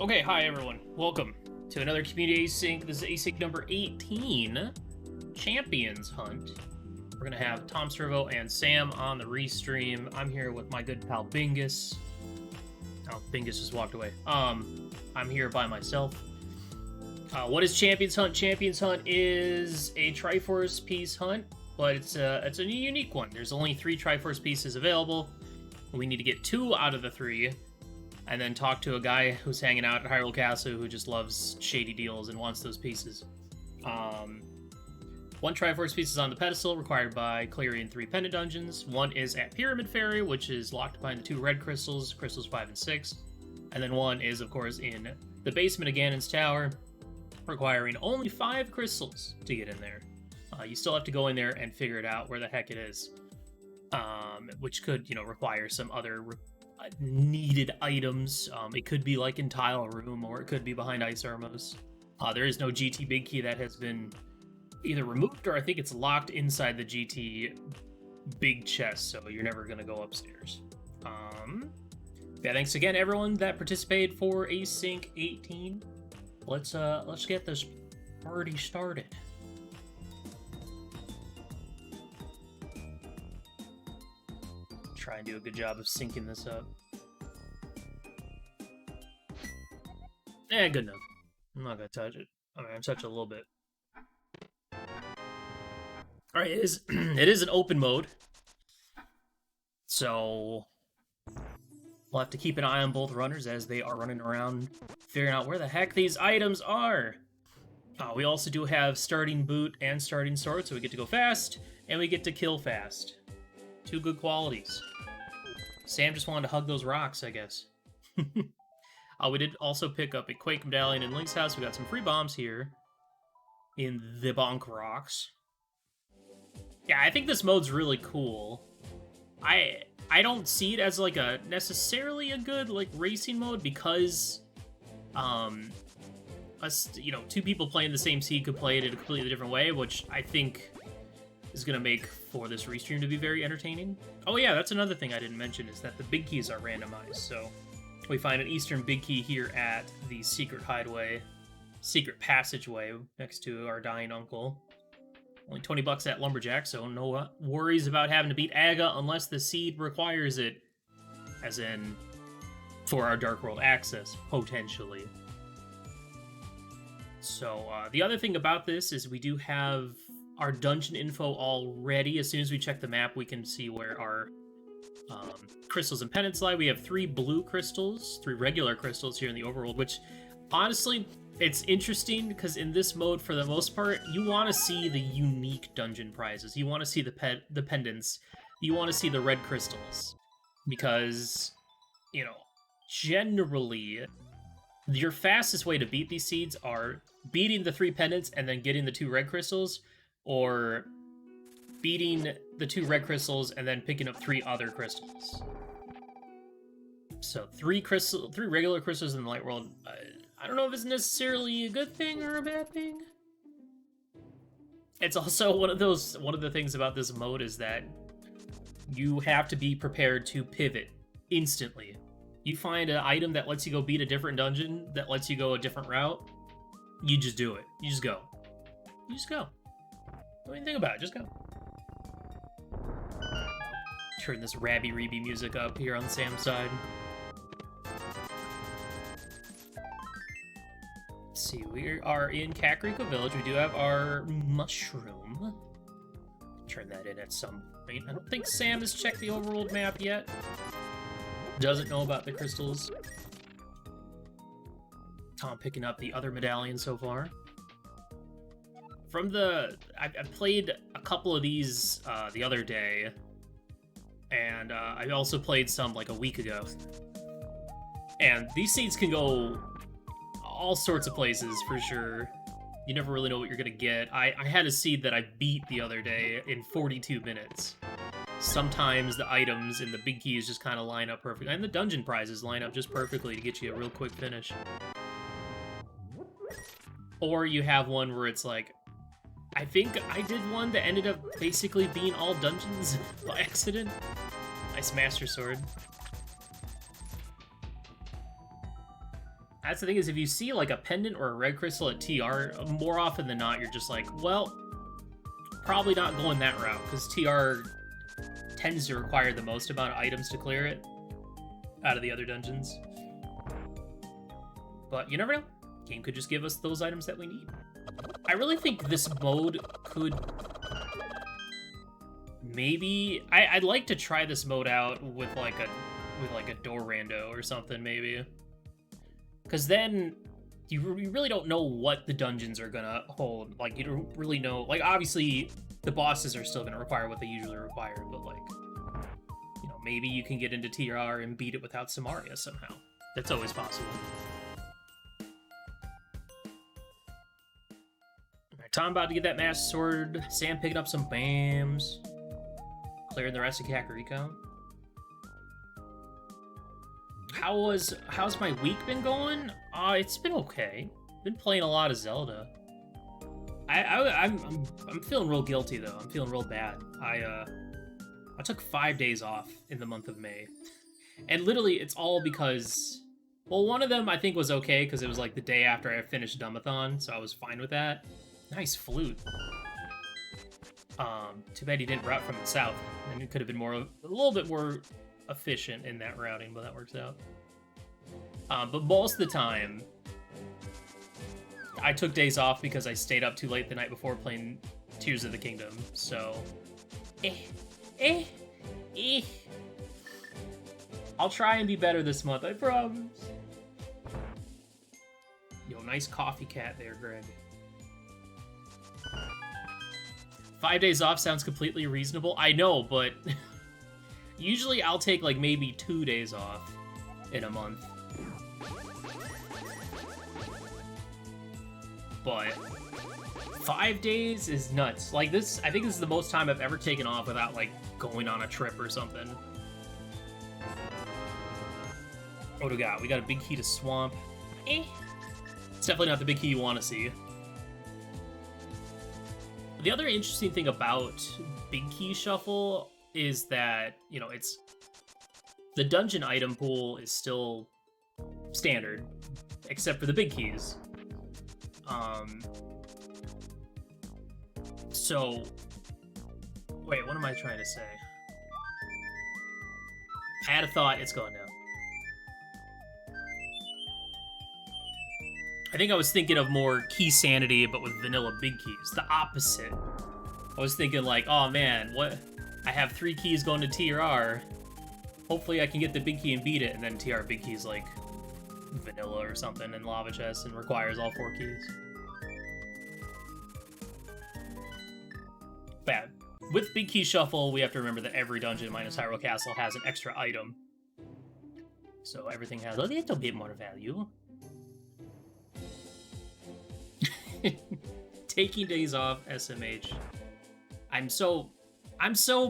Okay, hi everyone. Welcome to another Community Async. This is Async number 18, Champions Hunt. We're gonna have Tom Servo and Sam on the restream. I'm here with my good pal Bingus. Oh, Bingus just walked away. I'm here by myself. What is Champions Hunt? Champions Hunt is a Triforce piece hunt, but it's a unique one. There's only 3 Triforce pieces available. We need to get 2 out of the 3. And then talk to a guy who's hanging out at Hyrule Castle who just loves shady deals and wants those pieces. 1 Triforce piece is on the pedestal, required by clearing 3 pendant dungeons. 1 is at Pyramid Fairy, which is locked behind the 2 red crystals, crystals 5 and 6. And then 1 is, of course, in the basement of Ganon's Tower, requiring only 5 crystals to get in there. You still have to go in there and figure it out where the heck it is. Which could, require some other needed items. It could be like in Tile Room, or it could be behind Ice Armos. There is no GT Big Key that has been either removed, or I think it's locked inside the GT Big Chest, so you're never gonna go upstairs. Yeah, thanks again everyone that participated for Async 18. Let's get this party started. Try and do a good job of syncing this up. Good enough. I'm not gonna touch it. I mean, I'll touch it a little bit. Alright, it is an open mode. So we'll have to keep an eye on both runners as they are running around figuring out where the heck these items are. We also do have starting boot and starting sword, so we get to go fast, and we get to kill fast. 2 good qualities. Sam just wanted to hug those rocks, I guess. We did also pick up a Quake Medallion in Link's house. We got some free bombs here in the Bonk Rocks. Yeah, I think this mode's really cool. I don't see it as like a necessarily a good like racing mode because us 2 people playing the same seed could play it in a completely different way, which I think is going to make for this restream to be very entertaining. Oh yeah, that's another thing I didn't mention, is that the big keys are randomized. So we find an eastern big key here at the secret passageway next to our dying uncle. Only 20 bucks at Lumberjack, so no worries about having to beat Aga unless the seed requires it, as in for our Dark World access, potentially. So the other thing about this is we do have our dungeon info already. As soon as we check the map, we can see where our crystals and pendants lie. We have 3 blue crystals, 3 regular crystals here in the overworld, which honestly, it's interesting because in this mode, for the most part, you want to see the unique dungeon prizes. You want to see the pendants. You want to see the red crystals. Because, generally, your fastest way to beat these seeds are beating the 3 pendants and then getting the 2 red crystals, or beating the 2 red crystals and then picking up 3 other crystals. So 3 regular crystals in the light world. I don't know if it's necessarily a good thing or a bad thing. It's also one of the things about this mode is that you have to be prepared to pivot instantly. You find an item that lets you go beat a different dungeon, that lets you go a different route, you just do it. You just go. You just go. Don't even think about it, just go. Turn this Rabi-Ribi music up here on Sam's side. Let's see, we are in Kakariko Village. We do have our mushroom. Turn that in at some point. I don't think Sam has checked the overworld map yet. Doesn't know about the crystals. Tom picking up the other medallion so far. I played a couple of these the other day, and I also played some like a week ago. And these seeds can go all sorts of places for sure. You never really know what you're gonna get. I had a seed that I beat the other day in 42 minutes. Sometimes the items and the big keys just kind of line up perfectly, and the dungeon prizes line up just perfectly to get you a real quick finish. Or you have one where it's like, I think I did one that ended up basically being all dungeons by accident. Nice Master Sword. That's the thing, is if you see like a pendant or a red crystal at TR, more often than not, you're just like, well, probably not going that route, because TR tends to require the most amount of items to clear it out of the other dungeons. But you never know. Game could just give us those items that we need. I really think this mode could... Maybe... I'd like to try this mode out with like a door rando or something, maybe. Because then you really don't know what the dungeons are gonna hold. Like, you don't really know... Like, obviously, the bosses are still gonna require what they usually require, but like... You know, maybe you can get into TR and beat it without Samaria somehow. That's always possible. Alright, Tom about to get that Master Sword. Sam picking up some BAMs. Clearing the rest of Kakariko. How's my week been going? It's been okay. Been playing a lot of Zelda. I'm feeling real guilty though. I'm feeling real bad. I took 5 days off in the month of May, and literally it's all because, well, one of them I think was okay because it was like the day after I finished Dumbathon, so I was fine with that. Nice flute. Too bad he didn't route from the south, and it could have been a little bit more efficient in that routing, but that works out. But most of the time, I took days off because I stayed up too late the night before playing Tears of the Kingdom, so... I'll try and be better this month, I promise. Yo, nice coffee cat there, Greg. 5 days off sounds completely reasonable. I know, but... Usually I'll take like maybe 2 days off in a month. But 5 days is nuts. Like this, I think this is the most time I've ever taken off without like going on a trip or something. What do we got? We got a big key to Swamp. It's definitely not the big key you want to see. The other interesting thing about Big Key Shuffle is that, you know, it's... The dungeon item pool is still standard, except for the big keys. So... Wait, what am I trying to say? I had a thought, it's gone now. I think I was thinking of more key sanity, but with vanilla big keys. The opposite. I was thinking like, oh man, what? I have 3 keys going to TR. Hopefully I can get the big key and beat it, and then TR big key's like vanilla or something in Lava Chest and requires all 4 keys. Bad. With Big Key Shuffle, we have to remember that every dungeon minus Hyrule Castle has an extra item. So everything has a little bit more value. Taking days off, SMH. I'm so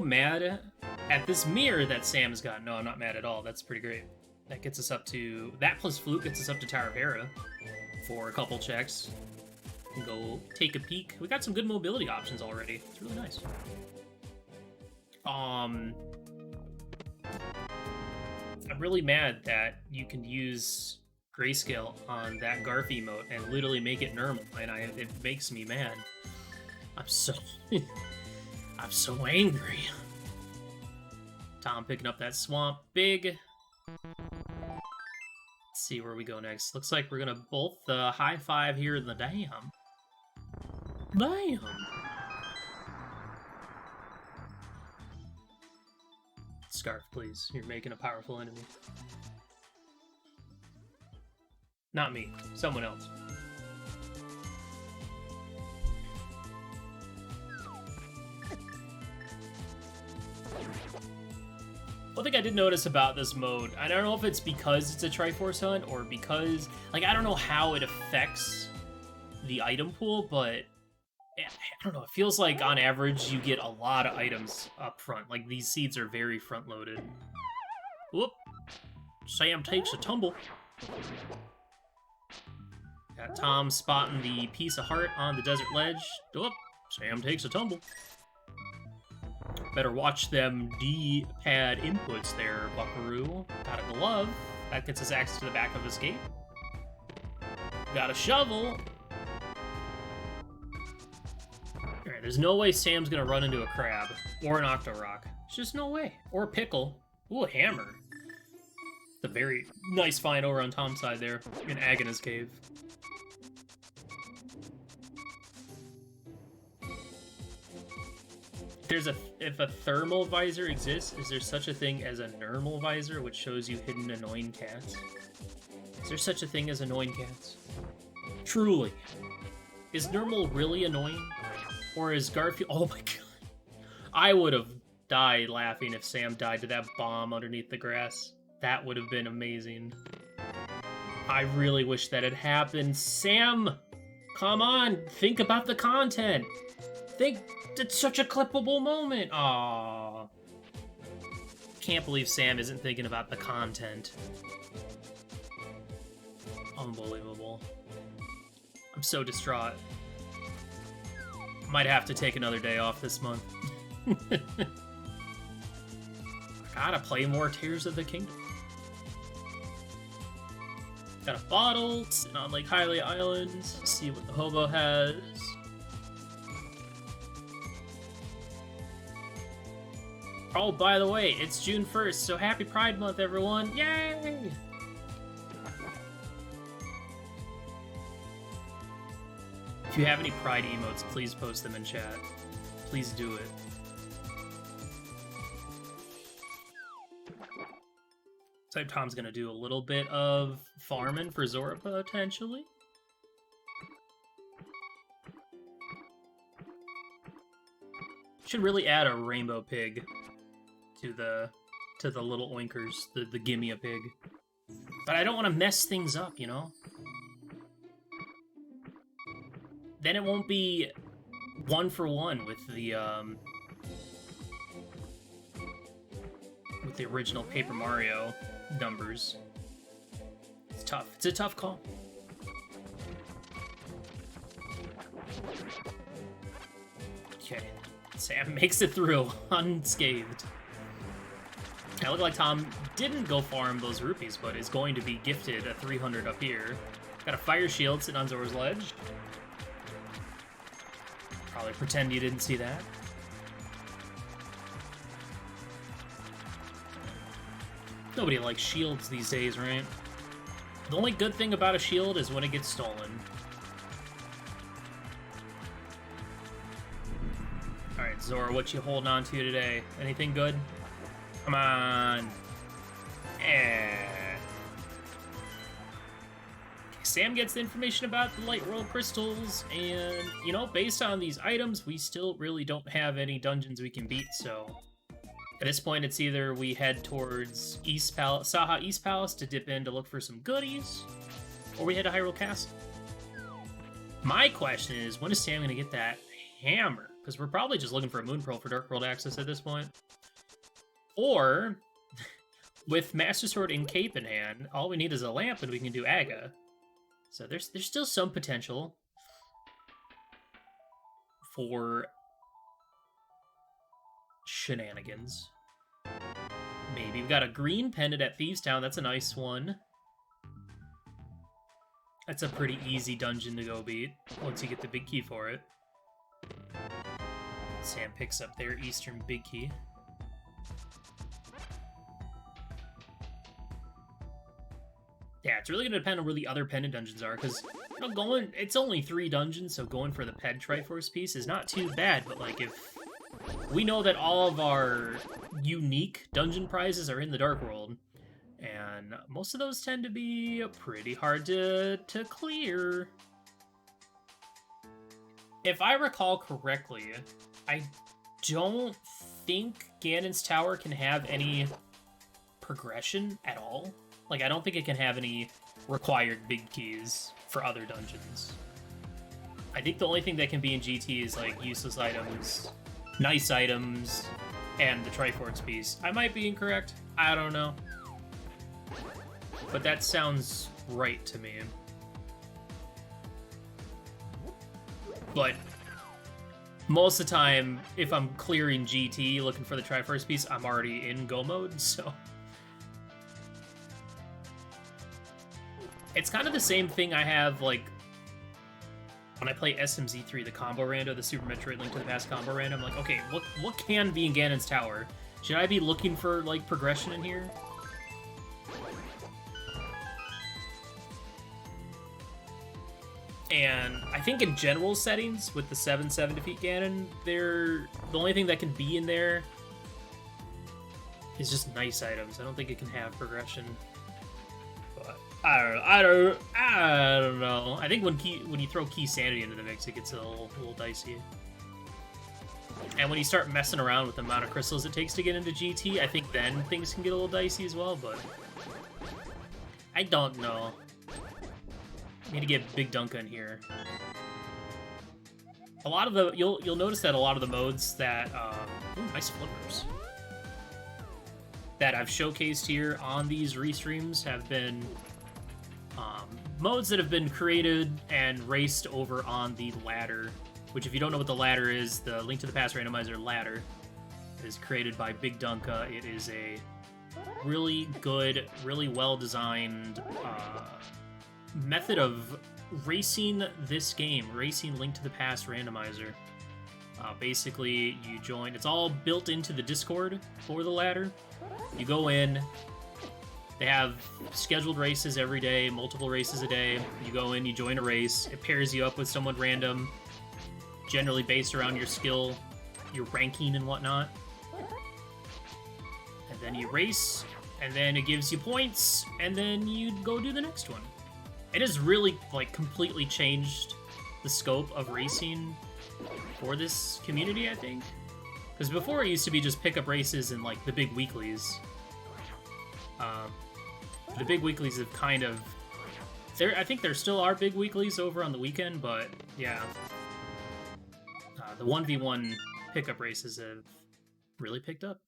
mad at this mirror that Sam's got. No, I'm not mad at all. That's pretty great. That gets us up to... That plus Flute gets us up to Tower of Hera for a couple checks. We can go take a peek. We got some good mobility options already. It's really nice. I'm really mad that you can use grayscale on that Garf emote and literally make it normal, and it makes me mad. I'm so I'm so angry. Tom picking up that swamp big. Let's see where we go next. Looks like we're gonna both high five here in the dam. Bam! Scarf, please. You're making a powerful enemy. Not me. Someone else. One thing I did notice about this mode, I don't know if it's because it's a Triforce hunt or because, like, I don't know how it affects the item pool, but I don't know, it feels like on average you get a lot of items up front. Like, these seeds are very front loaded. Whoop! Sam takes a tumble. Got Tom spotting the piece of heart on the desert ledge. Whoop! Sam takes a tumble. Better watch them D-pad inputs there, buckaroo. Got a glove. That gets us access to the back of his gate. Got a shovel. Alright, there's no way Sam's gonna run into a crab. Or an Octorok. There's just no way. Or a pickle. Ooh, a hammer. The very nice find over on Tom's side there. In Agnes Cave. If a thermal visor exists, is there such a thing as a normal visor, which shows you hidden annoying cats? Is there such a thing as annoying cats? Truly. Is normal really annoying? Or is Garfield... Oh my god. I would have died laughing if Sam died to that bomb underneath the grass. That would have been amazing. I really wish that had happened. Sam! Come on! Think about the content! Think... It's such a clippable moment! Aww. Can't believe Sam isn't thinking about the content. Unbelievable. I'm so distraught. Might have to take another day off this month. Gotta play more Tears of the Kingdom. Got a bottle, sitting on Lake Hylia Island. See what the hobo has. Oh, by the way, it's June 1st, so happy Pride Month, everyone! Yay! If you have any Pride emotes, please post them in chat. Please do it. So Tom's gonna do a little bit of farming for Zora, potentially. Should really add a rainbow pig to the little oinkers, the gimme a pig. But I don't want to mess things up, you know? Then it won't be 1-for-1 with the original Paper Mario numbers. It's tough. It's a tough call. Okay. Sam makes it through unscathed. I look like Tom didn't go farm those rupees, but is going to be gifted a 300 up here. Got a fire shield sitting on Zora's ledge. Probably pretend you didn't see that. Nobody likes shields these days, right? The only good thing about a shield is when it gets stolen. Alright, Zora, what you holding on to today? Anything good? Come on. Sam gets the information about the Light World crystals, and, you know, based on these items, we still really don't have any dungeons we can beat, so... At this point, it's either we head towards Saha East Palace to dip in to look for some goodies, or we head to Hyrule Castle. My question is, when is Sam going to get that hammer? Because we're probably just looking for a Moon Pearl for Dark World access at this point. Or, with Master Sword and Cape in hand, all we need is a lamp and we can do Aga. So there's still some potential for shenanigans. Maybe. We've got a green pendant at Thieves Town. That's a nice one. That's a pretty easy dungeon to go beat once you get the big key for it. Sam picks up their Eastern big key. Yeah, it's really going to depend on where the other pendant dungeons are, because, you know, it's only 3 dungeons, so going for the Ped Triforce piece is not too bad, but, like, if we know that all of our unique dungeon prizes are in the Dark World, and most of those tend to be pretty hard to clear. If I recall correctly, I don't think Ganon's Tower can have any progression at all. Like, I don't think it can have any required big keys for other dungeons. I think the only thing that can be in GT is, like, useless items, nice items, and the Triforce piece. I might be incorrect. I don't know. But that sounds right to me. But most of the time, if I'm clearing GT looking for the Triforce piece, I'm already in Go mode, so... It's kind of the same thing I have, like, when I play SMZ3, the combo rando, the Super Metroid Link to the Past combo rando. I'm like, okay, what can be in Ganon's Tower? Should I be looking for, like, progression in here? And I think in general settings, with the 7-7 defeat Ganon, the only thing that can be in there is just nice items. I don't think it can have progression. But I don't know. I think when you throw Key Sanity into the mix, it gets a little dicey. And when you start messing around with the amount of crystals it takes to get into GT, I think then things can get a little dicey as well, but I don't know. Need to get Big Dunka in here. A lot of the you'll notice that a lot of the modes that ooh, nice flippers that I've showcased here on these restreams have been modes that have been created and raced over on the ladder. Which, if you don't know what the ladder is, the Link to the Past randomizer ladder is created by Big Dunka. It is a really good, really well-designed method of racing this game, racing Link to the Past randomizer. Basically, you join, it's all built into the Discord for the ladder. You go in, they have scheduled races every day, multiple races a day. You go in, you join a race, it pairs you up with someone random, generally based around your skill, your ranking and whatnot. And then you race, and then it gives you points, and then you go do the next one. It has really, like, completely changed the scope of racing for this community, I think. Because before it used to be just pick up races and, like, the big weeklies. The big weeklies have kind of... I think there still are big weeklies over on the weekend, but, yeah. The 1v1 pickup races have really picked up.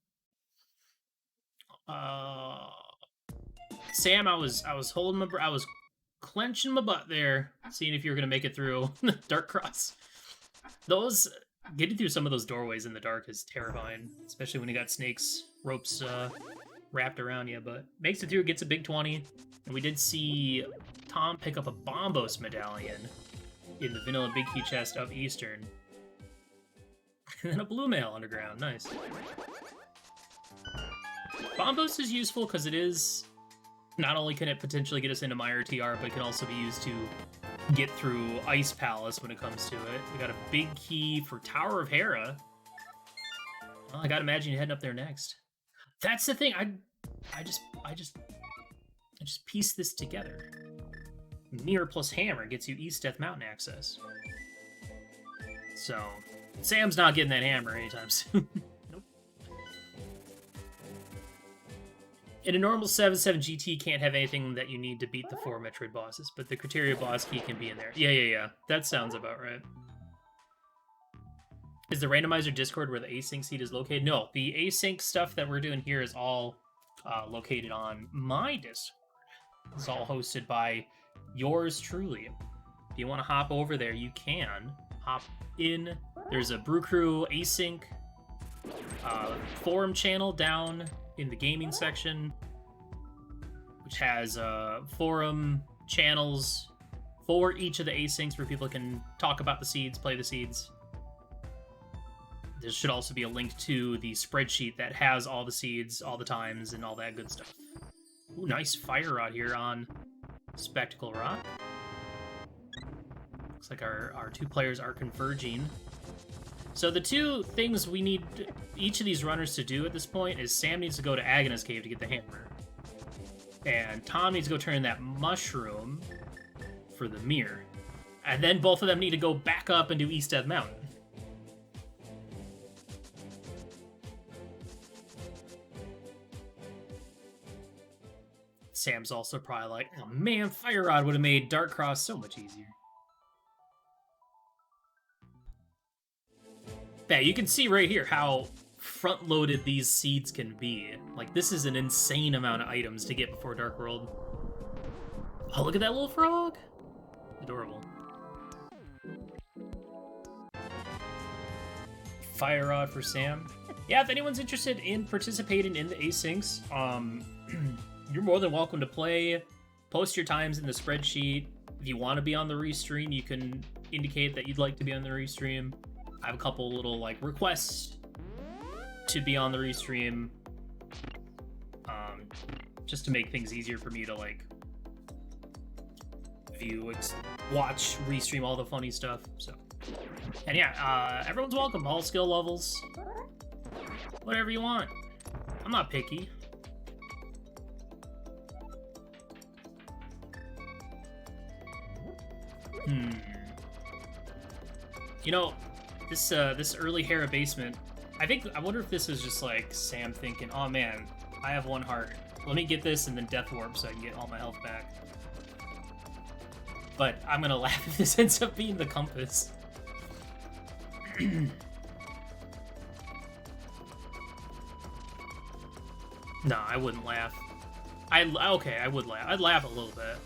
Sam, I was holding my I was clenching my butt there, seeing if you were gonna make it through Dark Cross. Those getting through some of those doorways in the dark is terrifying, especially when you got snakes, ropes wrapped around you. But makes it through, gets a big 20, and we did see Tom pick up a Bombos medallion in the vanilla big key chest of Eastern. And then a blue mail underground. Nice. Bombos is useful because it is... Not only can it potentially get us into my RTR, but it can also be used to get through Ice Palace when it comes to it. We got a big key for Tower of Hera. Well, I gotta imagine you heading up there next. That's the thing. I just pieced this together. Mirror plus Hammer gets you East Death Mountain access. So... Sam's not getting that hammer anytime soon. Nope. In a normal 7-7 GT, can't have anything that you need to beat the 4 Metroid bosses, but the Criteria boss key can be in there. Yeah. That sounds about right. Is the randomizer Discord where the async seed is located? No, the async stuff that we're doing here is all located on my Discord. It's all hosted by yours truly. If you want to hop over there, you can. Hop in. There's a Brew Crew async forum channel down in the gaming section, which has forum channels for each of the asyncs where people can talk about the seeds, play the seeds. There should also be a link to the spreadsheet that has all the seeds, all the times, and all that good stuff. Ooh, nice fire rod here on Spectacle Rock. Looks like our two players are converging. So the two things we need each of these runners to do at this point is Sam needs to go to Agnes Cave to get the hammer. And Tom needs to go turn in that mushroom for the mirror. And then both of them need to go back up and do East Death Mountain. Sam's also probably like, oh man, Fire Rod would have made Dark Cross so much easier. Yeah, you can see right here how front-loaded these seeds can be. Like, this is an insane amount of items to get before Dark World. Oh, look at that little frog! Adorable. Fire Rod for Sam. Yeah, if anyone's interested in participating in the asyncs, you're more than welcome to play post your times in the spreadsheet. If you want to be on the restream, you can indicate that you'd like to be on the restream. I have a couple little like requests to be on the restream, just to make things easier for me to like view, watch, restream all the funny stuff. So, and yeah, everyone's welcome. All skill levels, whatever you want. I'm not picky. You know, this early Hera basement, I wonder if this is just like Sam thinking, oh man, I have 1 heart. Let me get this and then Death Warp so I can get all my health back. But I'm gonna laugh if this ends up being the compass. No, I wouldn't laugh. Okay, I would laugh. I'd laugh a little bit.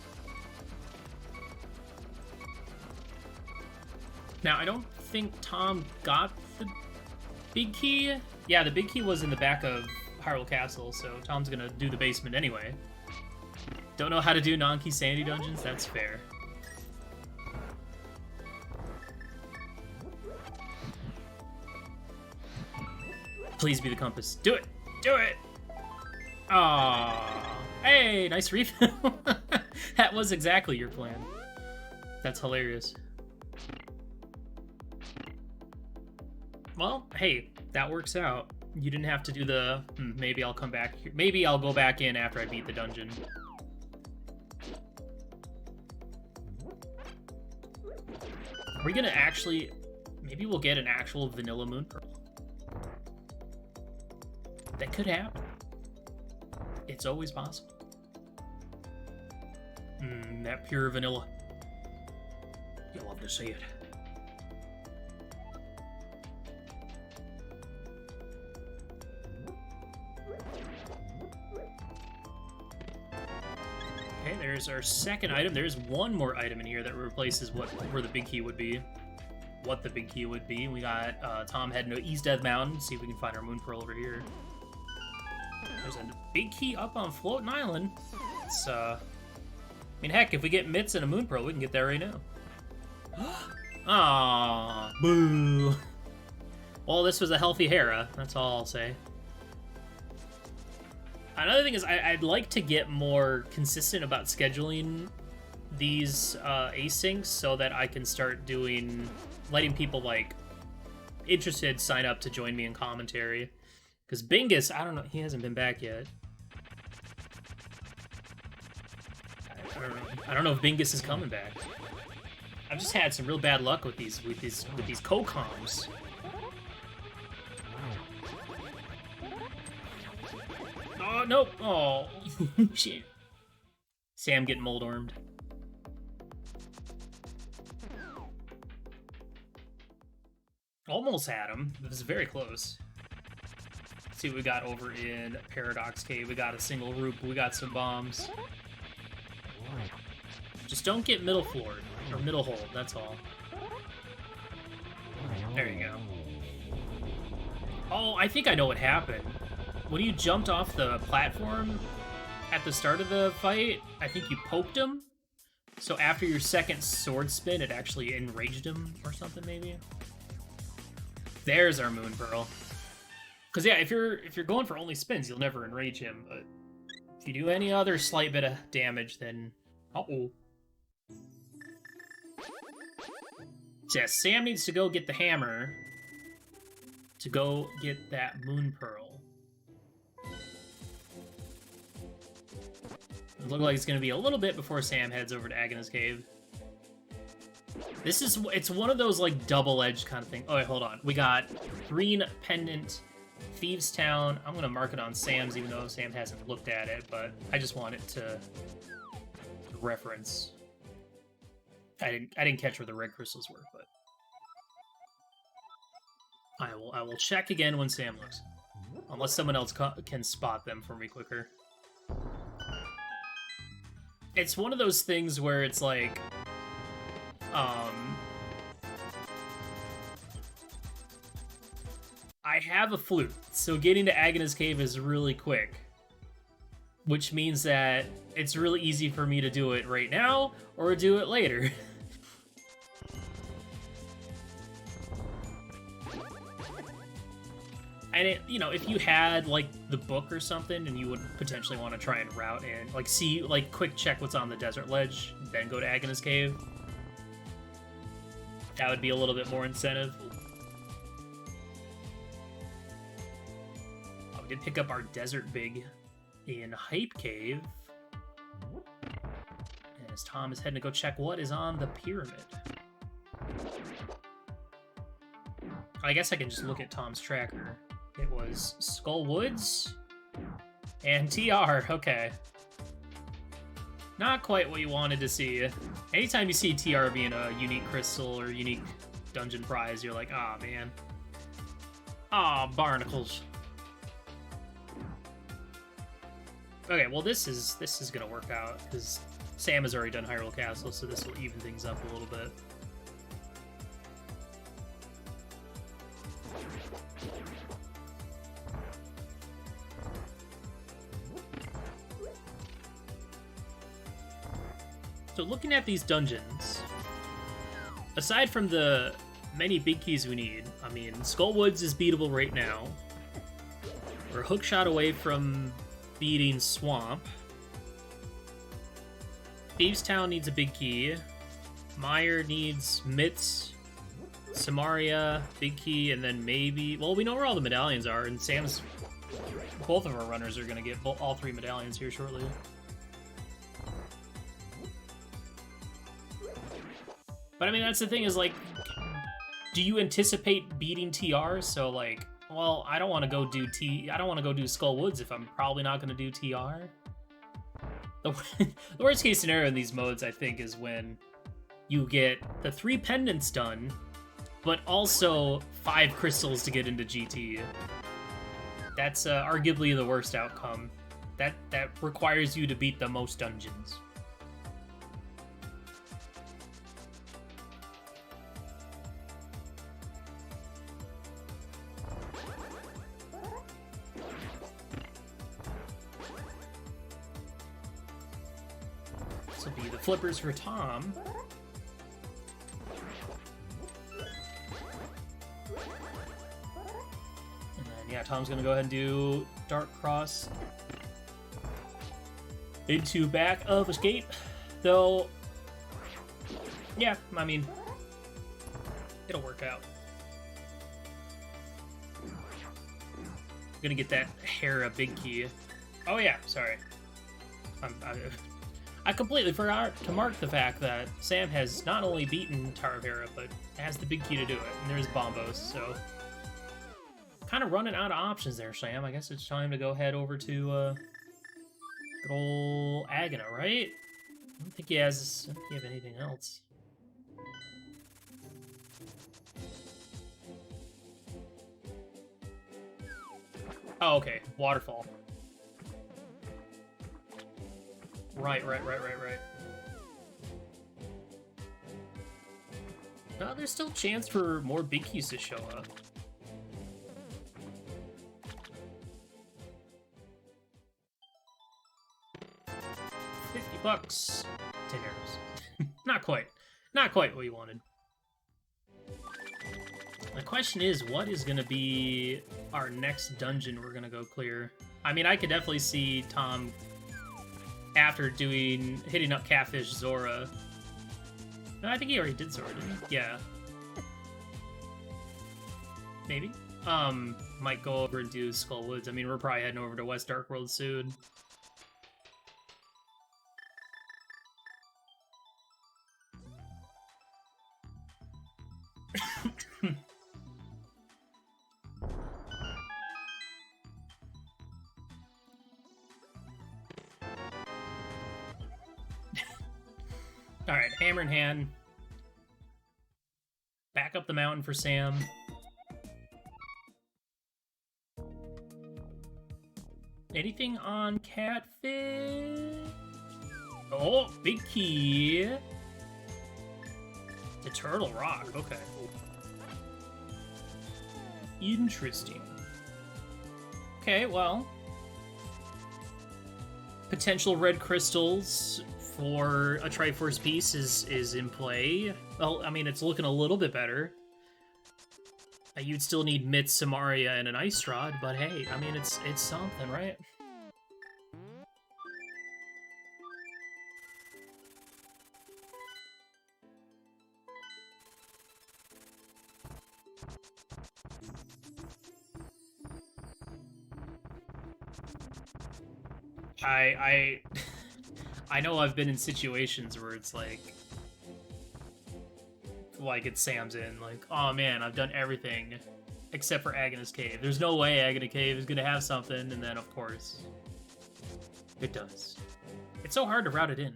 Now, I don't think Tom got the big key. Yeah, the big key was in the back of Hyrule Castle, so Tom's gonna do the basement anyway. Don't know how to do non-key sanity dungeons? That's fair. Please be the compass. Do it! Do it! Aww. Hey, nice refill. That was exactly your plan. That's hilarious. Well, hey, that works out. You didn't have to do the, maybe I'll come back here. Maybe I'll go back in after I beat the dungeon. Are we gonna actually, maybe we'll get an actual vanilla moon pearl. That could happen. It's always possible. That pure vanilla. You'll love to see it. Okay, there's our second item. There's one more item in here that replaces where the big key would be. What the big key would be. We got Tom heading to East Death Mountain. See if we can find our moon pearl over here. There's a big key up on Floating Island. It's, I mean, heck, if we get Mitts and a moon pearl, we can get there right now. Aww, boo. Well, this was a healthy Hera. That's all I'll say. Another thing is, I'd like to get more consistent about scheduling these asyncs so that I can start letting people like interested sign up to join me in commentary. Because Bingus, I don't know, he hasn't been back yet. I don't know if Bingus is coming back. I've just had some real bad luck with these co-coms. Oh no! Oh shit! Sam getting mold-armed. Almost had him. It was very close. Let's see what we got over in Paradox Cave. We got a single roop. We got some bombs. Just don't get middle floored or middle hold. That's all. There you go. Oh, I think I know what happened. When you jumped off the platform at the start of the fight, I think you poked him. So after your second sword spin, it actually enraged him or something, maybe. There's our moon pearl. Because yeah, if you're going for only spins, you'll never enrage him. But if you do any other slight bit of damage, then uh-oh. So yeah, Sam needs to go get the hammer to go get that moon pearl. It looks like it's going to be a little bit before Sam heads over to Agnes Cave. It's one of those, like, double-edged kind of thing. Oh, wait, hold on. We got Green Pendant, Thieves Town. I'm going to mark it on Sam's, even though Sam hasn't looked at it, but I just want it to reference. I didn't catch where the red crystals were, but I will check again when Sam looks. Unless someone else can spot them for me quicker. It's one of those things where it's like, I have a flute, so getting to Agnes Cave is really quick. which means that it's really easy for me to do it right now or do it later. And it, you know, if you had like the book or something and you would potentially want to try and route and like see, like quick check what's on the desert ledge, then go to Agnes Cave, that would be a little bit more incentive. Oh, we did pick up our desert big in Hype Cave. And as Tom is heading to go check what is on the pyramid. I guess I can just look at Tom's tracker. It was Skull Woods and TR. Okay. Not quite what you wanted to see. Anytime you see TR being a unique crystal or unique dungeon prize, you're like, ah, man. Ah, barnacles. Okay, well this is gonna work out because Sam has already done Hyrule Castle, so this will even things up a little bit. So looking at these dungeons, aside from the many big keys we need, I mean, Skull Woods is beatable right now. We're a hook shot away from beating Swamp. Thieves Town needs a big key. Meyer needs Mitts, Samaria, big key, and then maybe... Well, we know where all the medallions are, and Sam's... Both of our runners are going to get all 3 medallions here shortly. But I mean, that's the thing is, like, do you anticipate beating TR? So, like, well, I don't want to go do I don't want to go do Skull Woods if I'm probably not going to do TR. The worst case scenario in these modes, I think, is when you get the 3 pendants done, but also 5 crystals to get into GT. That's arguably the worst outcome. That requires you to beat the most dungeons. This will be the flippers for Tom. And then, yeah, Tom's gonna go ahead and do Dark Cross into back of Escape. Though, yeah, I mean, it'll work out. I'm gonna get that Hera big key. Oh yeah, sorry. I completely forgot to mark the fact that Sam has not only beaten Tower of Hera, but has the big key to do it. And there's Bombos, so... Kind of running out of options there, Sam. I guess it's time to go head over to, good ol' Agana, right? I don't think he has anything else. Oh, okay. Waterfall. Right. There's still a chance for more big keys to show up. $50. 10 arrows. Not quite. Not quite what you wanted. The question is, what is going to be our next dungeon we're going to go clear? I mean, I could definitely see Tom... after hitting up Catfish Zora. No, I think he already did Zora, didn't he? Yeah. Maybe. Might go over and do Skull Woods. I mean, we're probably heading over to West Dark World soon. Alright, hammer in hand. Back up the mountain for Sam. Anything on Catfish? Oh, big key. The Turtle Rock, okay. Interesting. Okay, well. Potential red crystals for a Triforce piece is in play. Well, I mean, it's looking a little bit better. You'd still need Mitz, Samaria, and an Ice Rod, but hey, I mean, it's something, right? I know I've been in situations where it's like it's Sam's in, like, oh man, I've done everything except for Agnes Cave. There's no way Agnes Cave is gonna have something, and then of course it does. It's so hard to route it in.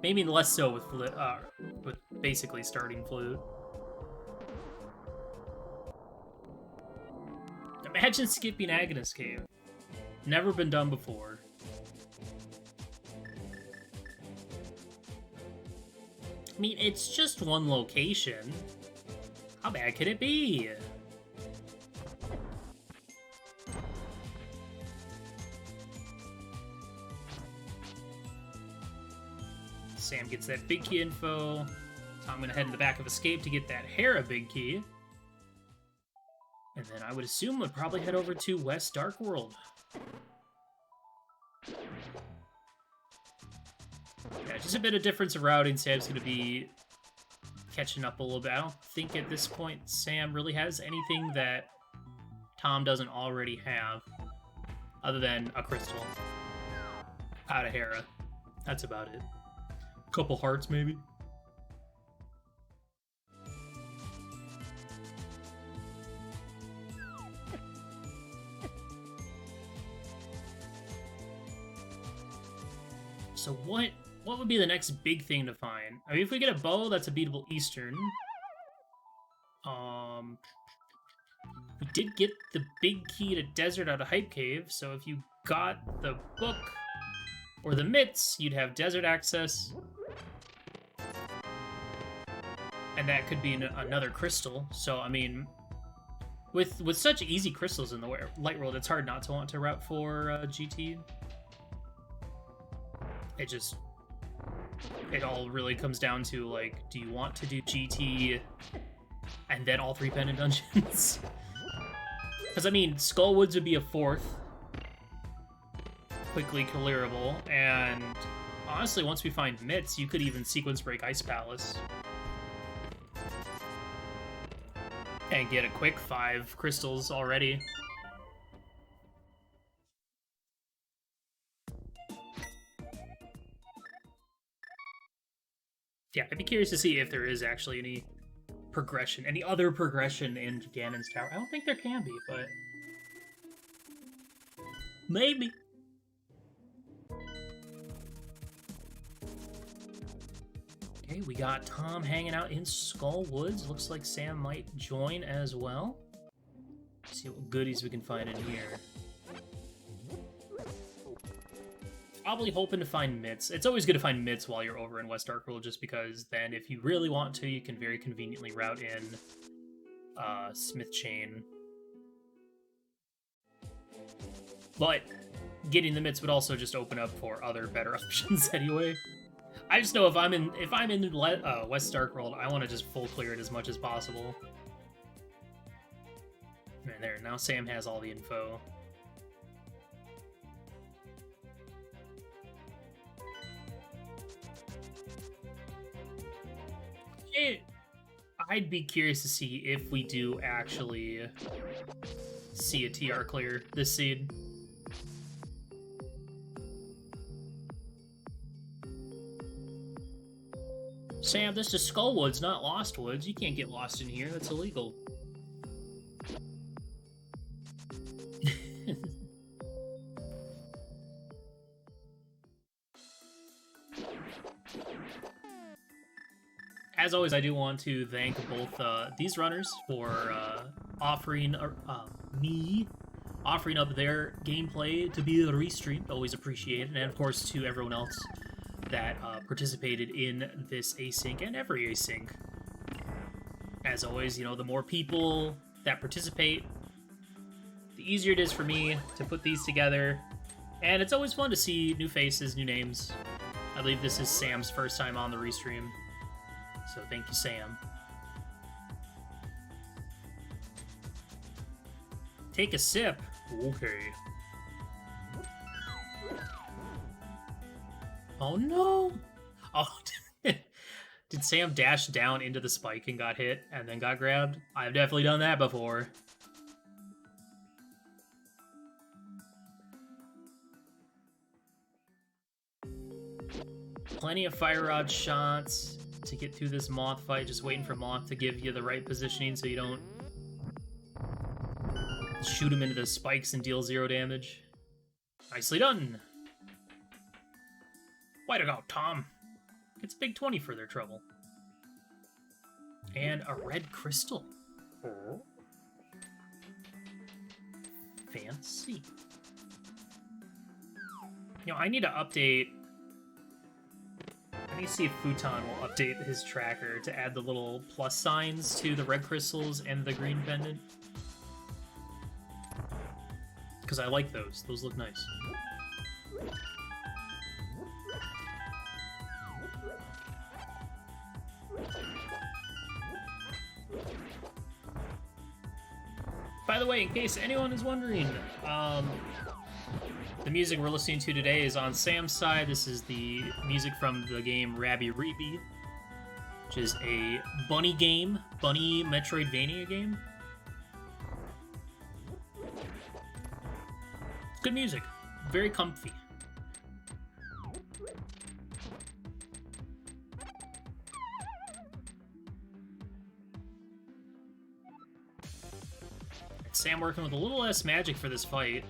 Maybe less so with basically starting Flute. Imagine skipping Agnes Cave. Never been done before. I mean, it's just one location. How bad could it be? Sam gets that big key info. I'm gonna head in the back of Escape to get that Hera big key. And then I would assume would probably head over to West Dark World. Yeah, just a bit of difference of routing. Sam's going to be catching up a little bit. I don't think at this point Sam really has anything that Tom doesn't already have, other than a crystal out of Hera. That's about it. A couple hearts, maybe. So what would be the next big thing to find? I mean, if we get a bow, that's a beatable Eastern. We did get the big key to Desert out of Hype Cave, so if you got the book or the mitts, you'd have desert access. And that could be another crystal. So, I mean, with such easy crystals in the light world, it's hard not to want to route for GT. It all really comes down to, like, do you want to do GT and then all 3 pendant dungeons? Because, I mean, Skullwoods would be a 4th, quickly clearable, and honestly, once we find mitts, you could even sequence break Ice Palace and get a quick 5 crystals already. Yeah, I'd be curious to see if there is actually any progression, any other progression in Ganon's Tower. I don't think there can be, but maybe. Okay, we got Tom hanging out in Skullwoods. Looks like Sam might join as well. Let's see what goodies we can find in here. Probably hoping to find mitts. It's always good to find mitts while you're over in West Dark World, just because then if you really want to, you can very conveniently route in Smith Chain. But getting the mitts would also just open up for other better options anyway. I just know if I'm in West Dark World, I want to just full clear it as much as possible. And there, now Sam has all the info. I'd be curious to see if we do actually see a TR clear this seed. Sam, this is Skullwoods, not Lost Woods. You can't get lost in here. That's illegal. As always, I do want to thank both these runners for offering up their gameplay to be restreamed. Always appreciated, and of course to everyone else that participated in this async and every async. As always, you know, the more people that participate, the easier it is for me to put these together And it's always fun to see new faces, new names. I believe this is Sam's first time on the restream. So thank you, Sam. Take a sip. Okay. Oh no! Oh, did Sam dash down into the spike and got hit and then got grabbed? I've definitely done that before. Plenty of fire rod shots to get through this Moth fight. Just waiting for Moth to give you the right positioning so you don't shoot him into the spikes and deal 0 damage. Nicely done. Way to go, Tom. It's a big 20 for their trouble. And a red crystal. Oh. Fancy. You know, I need to update... I need to see if Futon will update his tracker to add the little plus signs to the red crystals and the green pendant. Because I like those. Those look nice. By the way, in case anyone is wondering, the music we're listening to today is on Sam's side. This is the music from the game Rabi-Ribi, which is a bunny game, bunny Metroidvania game. It's good music, very comfy. Sam working with a little less magic for this fight.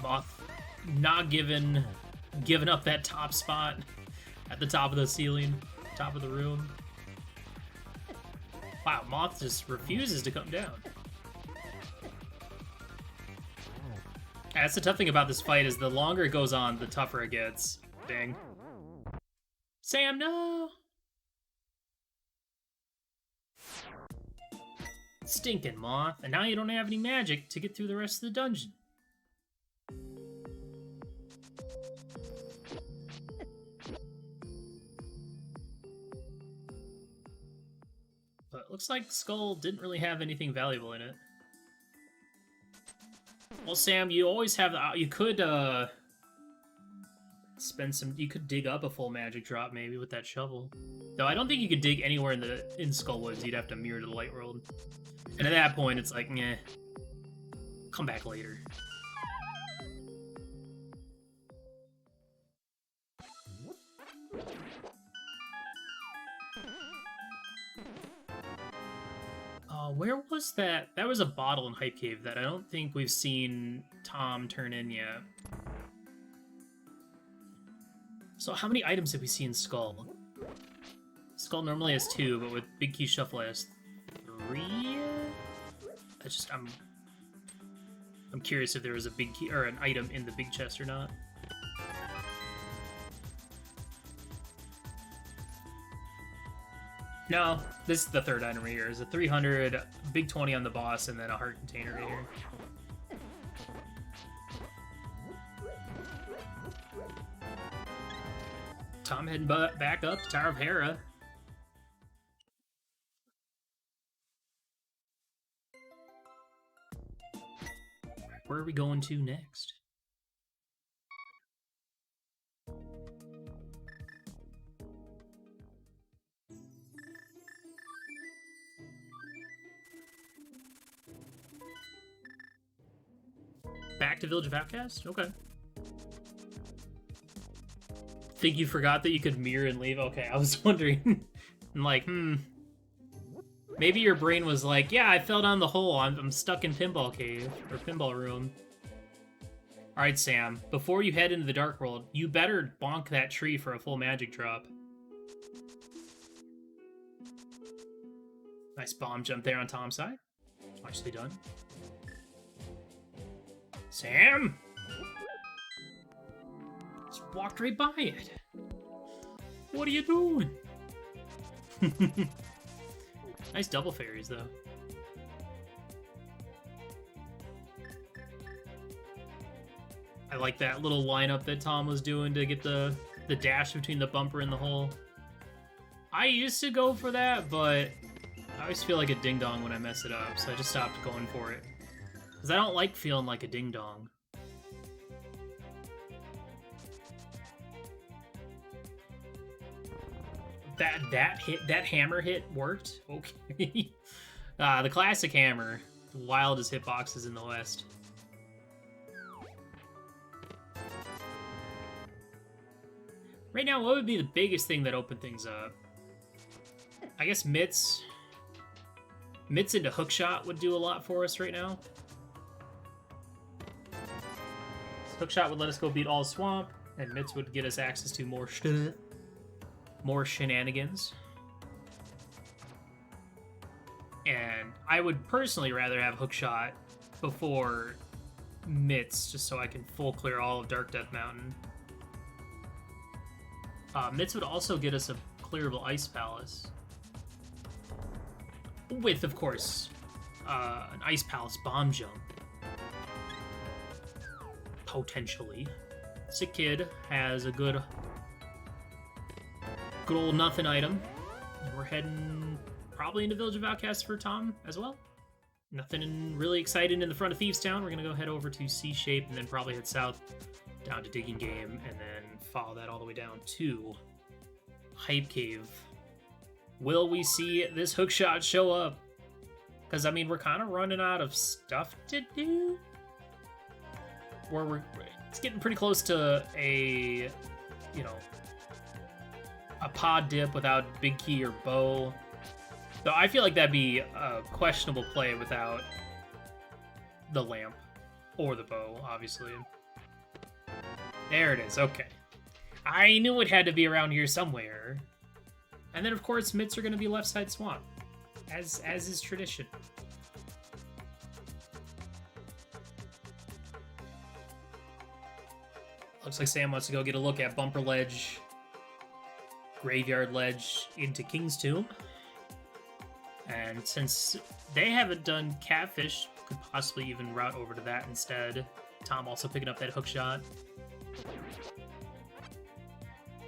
Moth not giving up that top spot at the top of the ceiling, top of the room. Wow, Moth just refuses to come down. That's the tough thing about this fight, is the longer it goes on, the tougher it gets. Dang. Sam, no! Stinking Moth, and now you don't have any magic to get through the rest of the dungeon. But it looks like Skull didn't really have anything valuable in it. Well, Sam, you always have the... You could, you could dig up a full magic drop, maybe, with that shovel. Though I don't think you could dig anywhere in Skullwoods. You'd have to mirror to the light world. And at that point, it's like, meh. Come back later. Where was that? That was a bottle in Hype Cave that I don't think we've seen Tom turn in yet. So how many items have we seen in Skull? Skull normally has 2, but with Big Key Shuffle has 3? I'm curious if there was a big key or an item in the big chest or not. No, this is the third item right here. It's a 300, big 20 on the boss, and then a heart container right here. Tom heading back up to Tower of Hera. Where are we going to next? Back to Village of Outcast? Okay. Think you forgot that you could mirror and leave? Okay, I was wondering. I'm like, maybe your brain was like, yeah, I fell down the hole. I'm stuck in Pinball Cave, or Pinball Room. Alright, Sam, before you head into the Dark World, you better bonk that tree for a full magic drop. Nice bomb jump there on Tom's side. Nicely done. Sam! Just walked right by it. What are you doing? Nice double fairies, though. I like that little lineup that Tom was doing to get the dash between the bumper and the hole. I used to go for that, but I always feel like a ding-dong when I mess it up, so I just stopped going for it. Because I don't like feeling like a ding-dong. That hammer hit worked? Okay. The classic hammer. The wildest hitboxes in the West. Right now, what would be the biggest thing that opened things up? I guess Mitts into hookshot would do a lot for us right now. Hookshot would let us go beat all swamp, and Mitts would get us access to more shenanigans. And I would personally rather have hookshot before Mitts, just so I can full clear all of Dark Death Mountain. Mitts would also get us a clearable Ice Palace. With, of course, an Ice Palace bomb jump. Potentially. Sick Kid has a good old nothing item. And we're heading probably into Village of Outcasts for Tom as well. Nothing really exciting in the front of Thieves Town. We're going to go head over to C-Shape and then probably head south down to Digging Game and then follow that all the way down to Hype Cave. Will we see this hookshot show up? Because, I mean, we're kind of running out of stuff to do. It's getting pretty close to a pod dip without Big Key or Bow. Though I feel like that'd be a questionable play without the lamp. Or the bow, obviously. There it is, okay. I knew it had to be around here somewhere. And then, of course, Mitts are going to be left side swamp. As is tradition. Looks like Sam wants to go get a look at Bumper Ledge, Graveyard Ledge into King's Tomb. And since they haven't done Catfish, could possibly even route over to that instead. Tom also picking up that hook shot.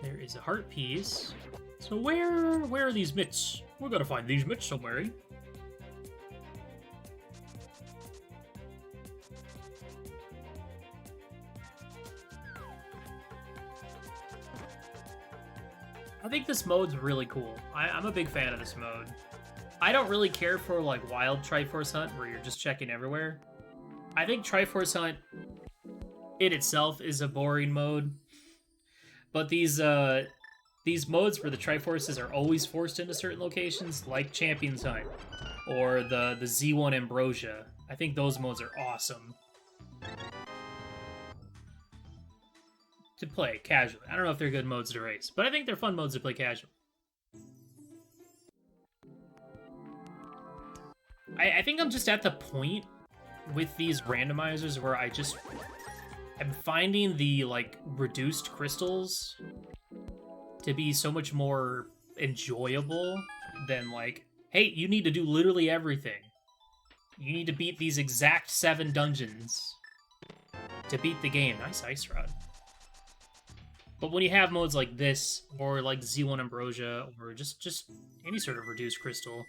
There is a heart piece. So where are these mitts? We're gonna find these mitts somewhere. I think this mode's really cool. I'm a big fan of this mode. I don't really care for like Wild Triforce Hunt where you're just checking everywhere. I think Triforce Hunt in itself is a boring mode. But these modes where the Triforces are always forced into certain locations, like Champion's Hunt or the Z1 Ambrosia, I think those modes are awesome to play casually. I don't know if they're good modes to race, but I think they're fun modes to play casually. I think I'm just at the point with these randomizers where I'm finding the like reduced crystals to be so much more enjoyable than like, hey, you need to do literally everything. You need to beat these exact 7 dungeons to beat the game. Nice Ice Rod. But when you have modes like this, or like Z1 Ambrosia, or just any sort of reduced crystal,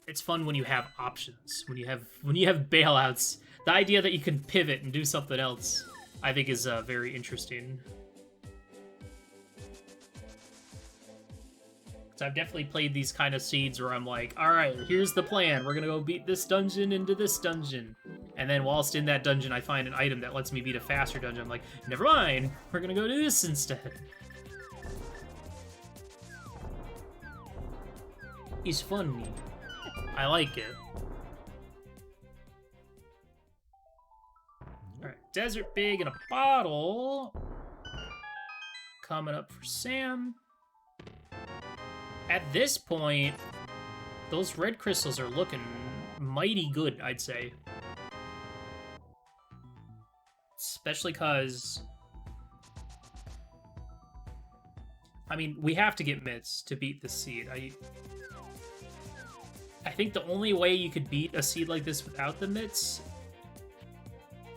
it's fun when you have options. When you have bailouts, the idea that you can pivot and do something else, I think is very interesting. So I've definitely played these kind of seeds where I'm like, all right, here's the plan. We're gonna go beat this dungeon into this dungeon. And then whilst in that dungeon, I find an item that lets me beat a faster dungeon. I'm like, never mind, we're gonna go do this instead. It's funny. I like it. Alright, Desert Big in a bottle. Coming up for Sam. At this point, those red crystals are looking mighty good, I'd say. Especially because I mean, we have to get mitts to beat the seed. I think the only way you could beat a seed like this without the mitts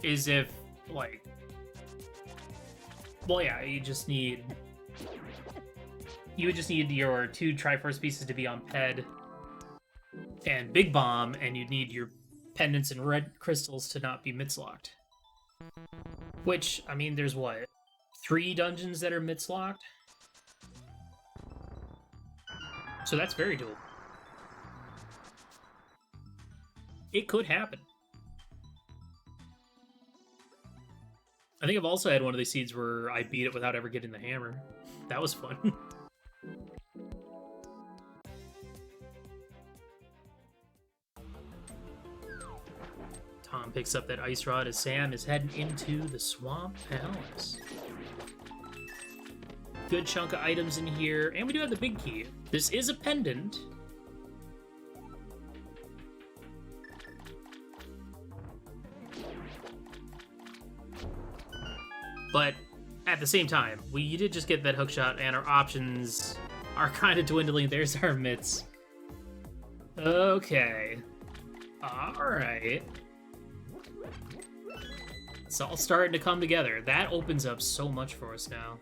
is if, like... Well, yeah, you would just need your 2 Triforce pieces to be on Ped and Big Bomb, and you'd need your pendants and red crystals to not be mitts locked. Which, I mean, there's what? 3 dungeons that are mitts locked? So that's very doable. It could happen. I think I've also had one of these seeds where I beat it without ever getting the hammer. That was fun. Tom picks up that ice rod as Sam is heading into the Swamp Palace. Good chunk of items in here, and we do have the big key. This is a pendant. But at the same time, we did just get that hookshot, and our options are kind of dwindling. There's our mitts. Okay. Alright. It's all starting to come together. That opens up so much for us now.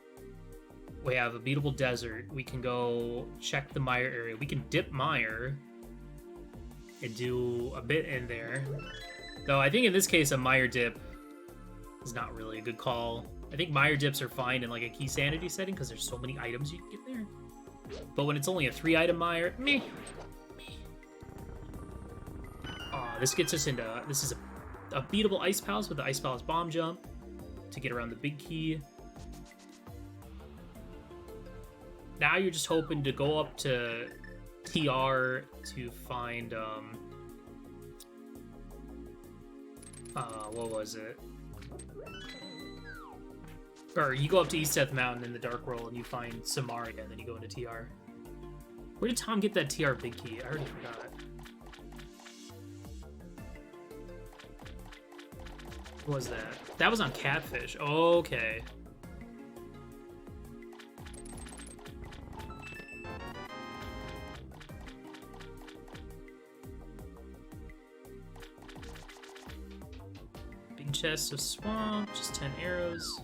We have a beatable desert. We can go check the mire area. We can dip mire and do a bit in there. Though I think in this case, a mire dip is not really a good call. I think mire dips are fine in like a key sanity setting because there's so many items you can get there. But when it's only a 3-item mire, meh. This gets us into... This is a beatable Ice Palace with the Ice Palace Bomb Jump to get around the big key. Now you're just hoping to go up to TR to find... what was it? Or you go up to East Death Mountain in the Dark World and you find Samaria, and then you go into TR. Where did Tom get that TR big key? I already forgot. What was that? That was on Catfish. Okay. Big chest of swamp, just 10 arrows.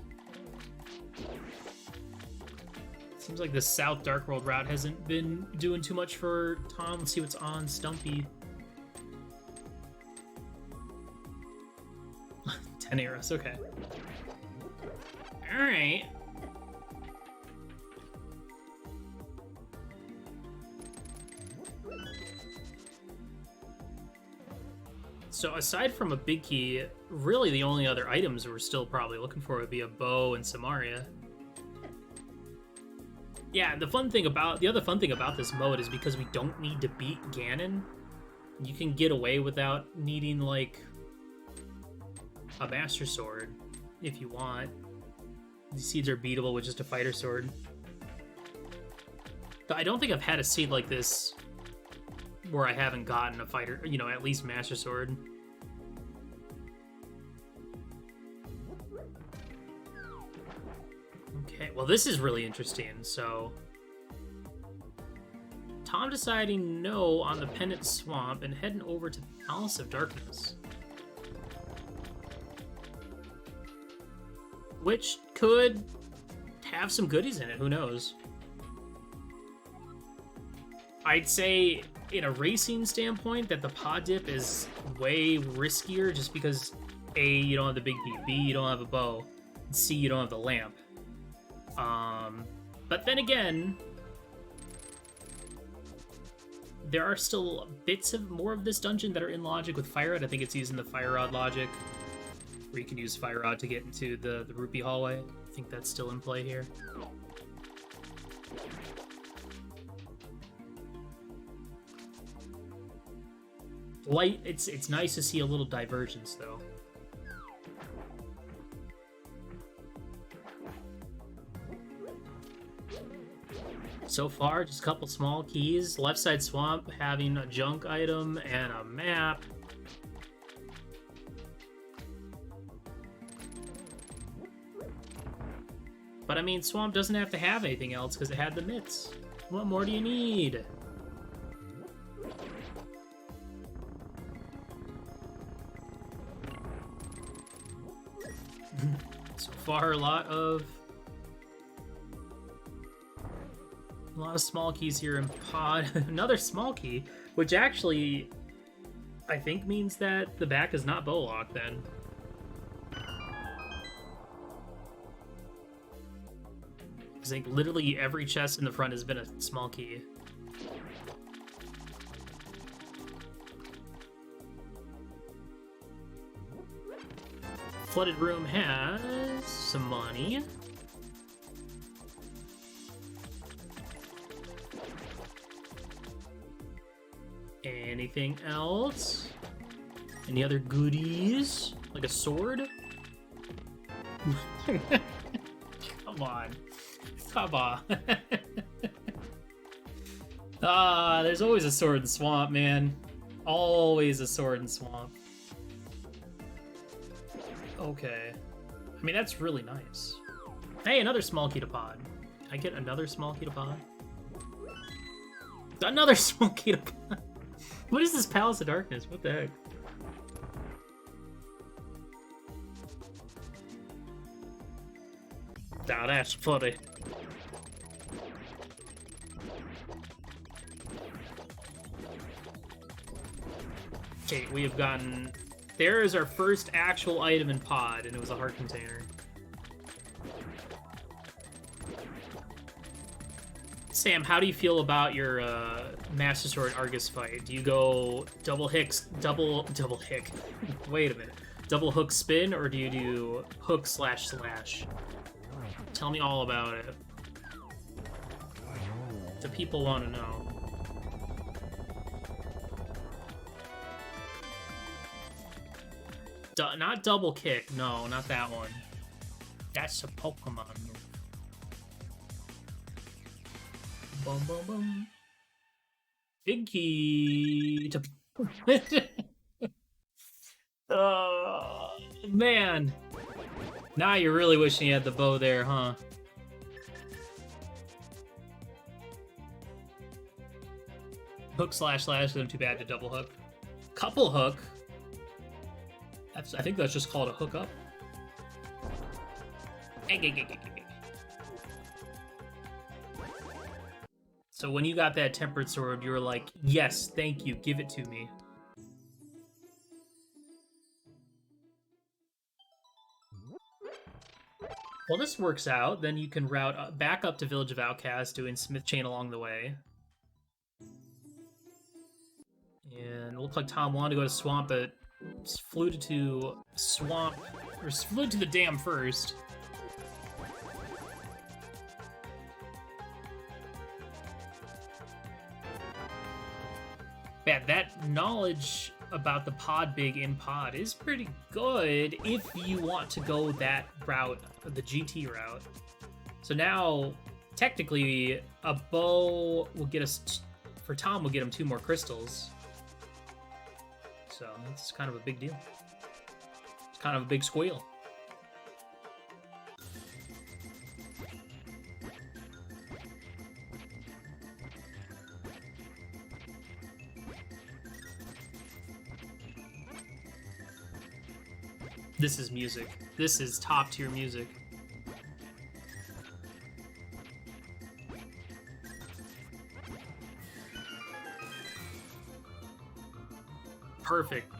Seems like the South Dark World route hasn't been doing too much for Tom. Let's see what's on Stumpy. 10 arrows, okay. Alright. So aside from a big key, really the only other items we're still probably looking for would be a bow and Samaria. Yeah, the other fun thing about this mode is because we don't need to beat Ganon, you can get away without needing, like, a Master Sword, if you want. These seeds are beatable with just a Fighter Sword. I don't think I've had a seed like this where I haven't gotten a Fighter, you know, at least Master Sword. Okay, well this is really interesting, so... Tom deciding no on the Pendant Swamp and heading over to the Palace of Darkness. Which could have some goodies in it, who knows? I'd say, in a racing standpoint, that the pod dip is way riskier just because A, you don't have the big key, B, you don't have a bow, and C, you don't have the lamp. But then again, there are still bits of more of this dungeon that are in logic with Fire Rod. I think it's using the Fire Rod logic, where you can use Fire Rod to get into the Rupee hallway. I think that's still in play here. Light, it's nice to see a little divergence, though. So far, just a couple small keys. Left side swamp having a junk item and a map. But I mean, Swamp doesn't have to have anything else because it had the mitts. What more do you need? So far, a lot of small keys here in pod. Another small key, which actually I think means that the back is not bow locked then. I think literally every chest in the front has been a small key. Flooded room has some money. Anything else? Any other goodies? Like a sword? Come on. Come on. There's always a sword in Swamp, man. Always a sword in Swamp. Okay. I mean, that's really nice. Hey, another small key to pod. Can I get another small key to pod? Another small key to pod. What is this Palace of Darkness? What the heck? Ah, that's funny. Okay, we have gotten... There is our first actual item in pod, and it was a heart container. Sam, how do you feel about your Master Sword Argus fight? Do you go double hick... Wait a minute. Double hook spin, or do you do hook slash slash? Tell me all about it. The people want to know. Not double kick. No, not that one. That's a Pokemon move. Boom, boom, boom. Big key to... Man. Now you're really wishing you had the bow there, huh? Hook slash slash, isn't too bad to double hook. Couple hook. I think that's just called a hook up. So when you got that tempered sword, you were like, yes, thank you, give it to me. Well, this works out. Then you can route back up to Village of Outcasts, doing Smith Chain along the way. And it looked like Tom wanted to go to Swamp, but flew to Swamp, or flew to the dam first. Yeah, that knowledge about the pod big in pod is pretty good if you want to go that route, the GT route. So now, technically, a bow will get us, for Tom, will get him 2 more crystals. So that's kind of a big deal. It's kind of a big squeal. This is music. This is top tier music. Perfect.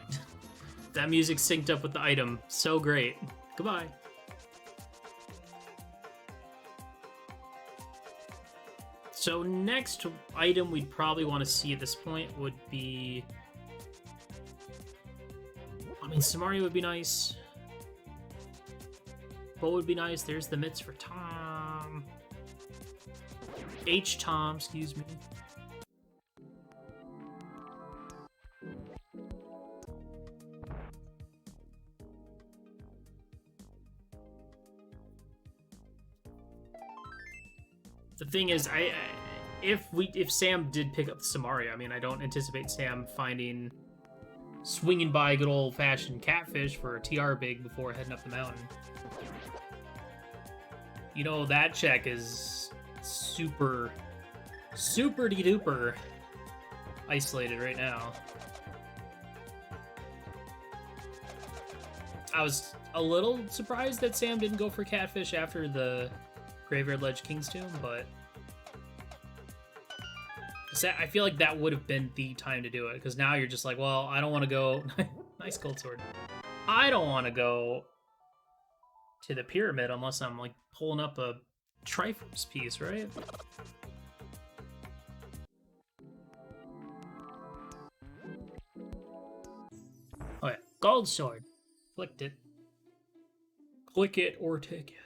That music synced up with the item. So great. Goodbye. So next item we'd probably want to see at this point would be... I mean, Samari would be nice. Bow would be nice. There's the mitts for Tom. Tom, excuse me. The thing is, if Sam did pick up the Samaria, I mean, I don't anticipate Sam swinging by good old-fashioned catfish for a TR big before heading up the mountain. You know, that check is super de duper isolated right now. I was a little surprised that Sam didn't go for Catfish after the Graveyard Ledge King's Tomb, but I feel like that would have been the time to do it, because now you're just like, well, I don't want to go... Nice Cold Sword. I don't want to go to the pyramid unless I'm, like, pulling up a Triforce piece, right? Oh yeah, Gold Sword. Clicked it. Click it or take it.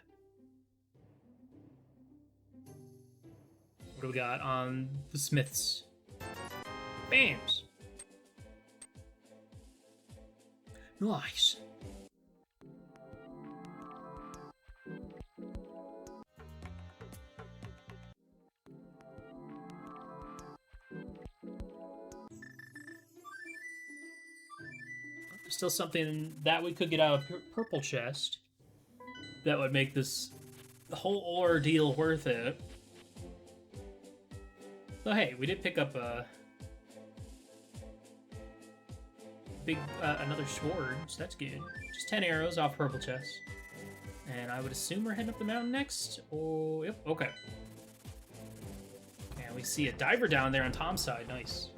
What do we got on the Smiths? Bams. Nice. Still something that we could get out of purple chest that would make this whole ordeal worth it. So hey, we did pick up a big another sword, so that's good. Just 10 arrows off purple chest, and I would assume we're heading up the mountain next. Oh, yep, okay. And we see a diver down there on Tom's side. Nice.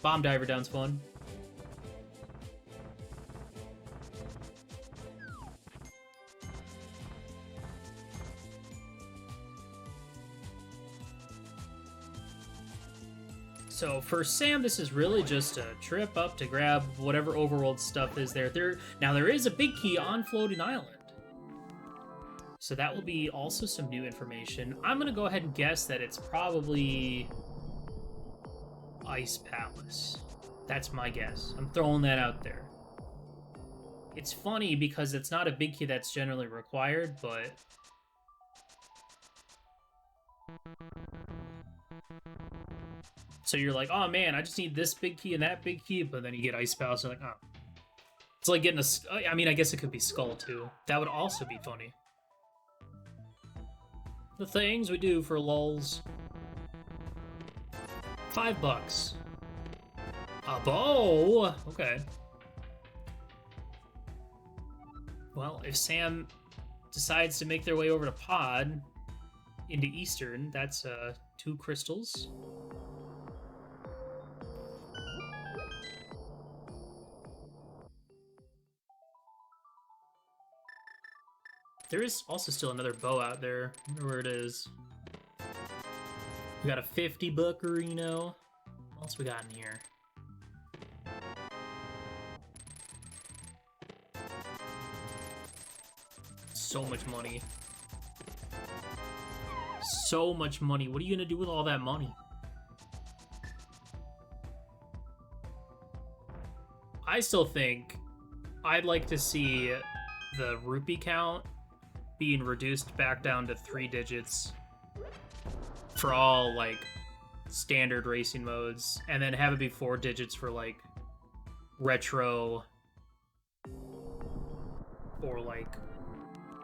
Bomb diver down's fun. So for Sam, this is really just a trip up to grab whatever overworld stuff is there. Now there is a big key on Floating Island. So that will be also some new information. I'm going to go ahead and guess that it's probably Ice Palace. That's my guess. I'm throwing that out there. It's funny because it's not a big key that's generally required, but... So you're like, oh man, I just need this big key and that big key, but then you get Ice Palace, you're like, oh. It's like getting a... I mean, I guess it could be Skull, too. That would also be funny. The things we do for lulz. $5. A bow? Okay. Well, if Sam decides to make their way over to Pod into Eastern, that's 2 crystals. There is also still another bow out there. I wonder where it is. We got a $50 Reno. What else we got in here? So much money. So much money. What are you gonna do with all that money? I still think I'd like to see the rupee count being reduced back down to 3 digits for all, like, standard racing modes, and then have it be 4 digits for, like, retro or, like,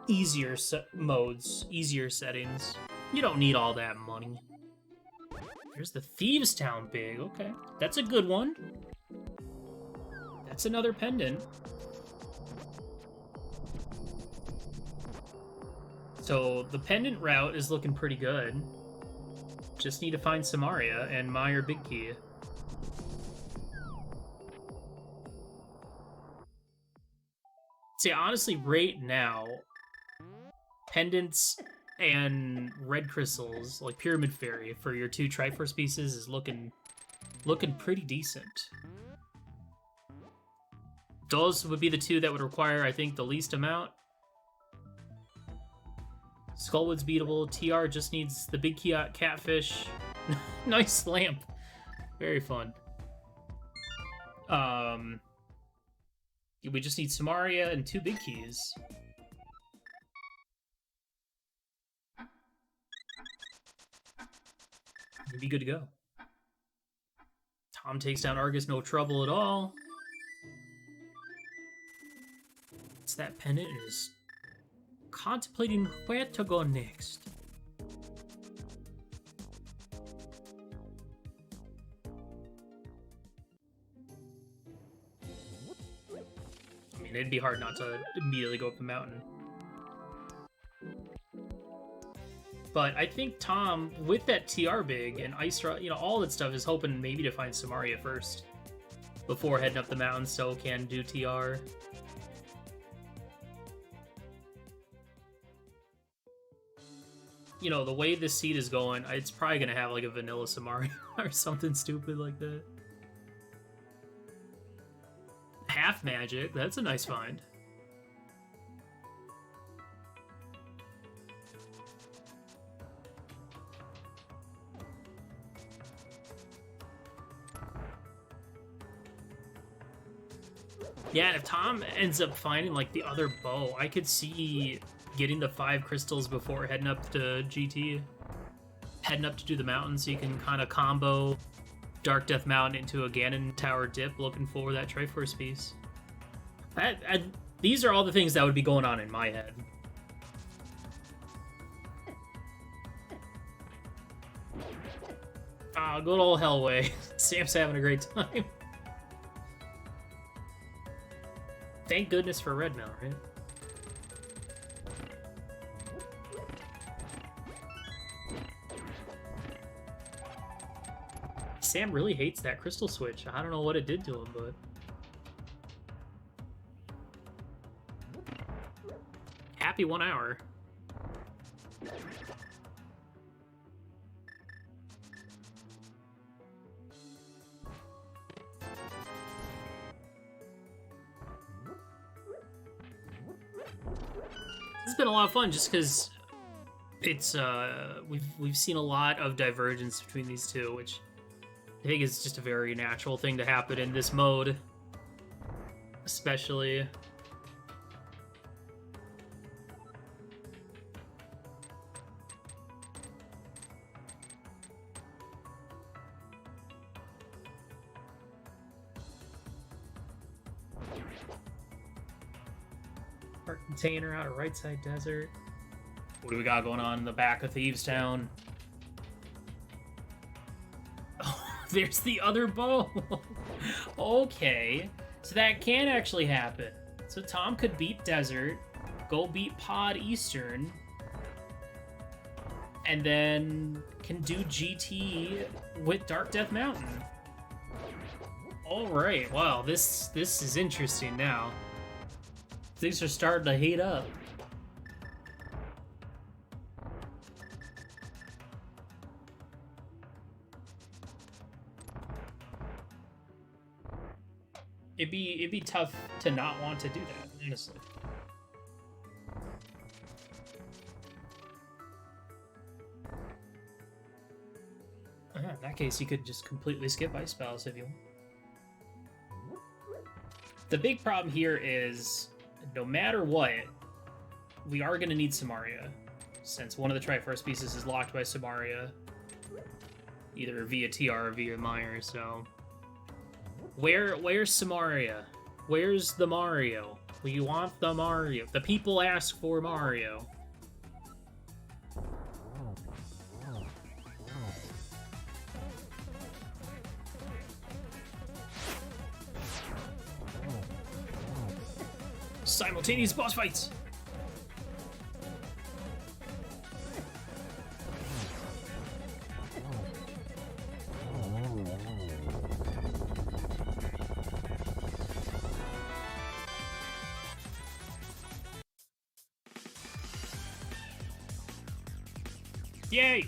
easier modes, easier settings. You don't need all that money. There's the Thieves Town big. Okay, that's a good one. That's another pendant. So the pendant route is looking pretty good. Just need to find Samaria and Meyer Big Key. See, honestly, right now, pendants and red crystals, like Pyramid Fairy, for your 2 Triforce pieces is looking pretty decent. Those would be the 2 that would require, I think, the least amount. Skullwood's beatable. TR just needs the big key catfish. Nice lamp. Very fun. We just need Samaria and 2 big keys. We'd be good to go. Tom takes down Argus, no trouble at all. It's that pendant is contemplating where to go next. I mean, it'd be hard not to immediately go up the mountain. But I think Tom, with that TR big and Ice Rod, all that stuff, is hoping maybe to find Samaria first before heading up the mountain so can do TR. The way this seed is going, it's probably going to have like a vanilla Samaria or something stupid like that. Half magic, that's a nice find. Yeah, and if Tom ends up finding like the other bow, I could see getting the 5 crystals before heading up to GT. Heading up to do the mountain so you can kind of combo Dark Death Mountain into a Ganon Tower dip, looking for that Triforce piece. These are all the things that would be going on in my head. Ah, good old Hellway. Sam's having a great time. Thank goodness for Red Mail, right? Sam really hates that crystal switch. I don't know what it did to him, but... Happy 1 hour. It's been a lot of fun just because it's we've seen a lot of divergence between these two, which I think is just a very natural thing to happen in this mode, especially. Container out of Right Side Desert. What do we got going on in the back of Thieves Town? Oh, there's the other bow. Okay, so that can actually happen. So Tom could beat Desert, go beat Pod Eastern, and then can do GT with Dark Death Mountain. All right, wow, this is interesting now. Things are starting to heat up. It'd be tough to not want to do that, honestly. In that case, you could just completely skip Ice Spells if you want. The big problem here is, no matter what, we are going to need Samaria, since one of the Triforce pieces is locked by Samaria, either via TR or via Meyer, so... Where's Samaria? Where's the Mario? We want the Mario. The people ask for Mario. Simultaneous boss fights! Yay!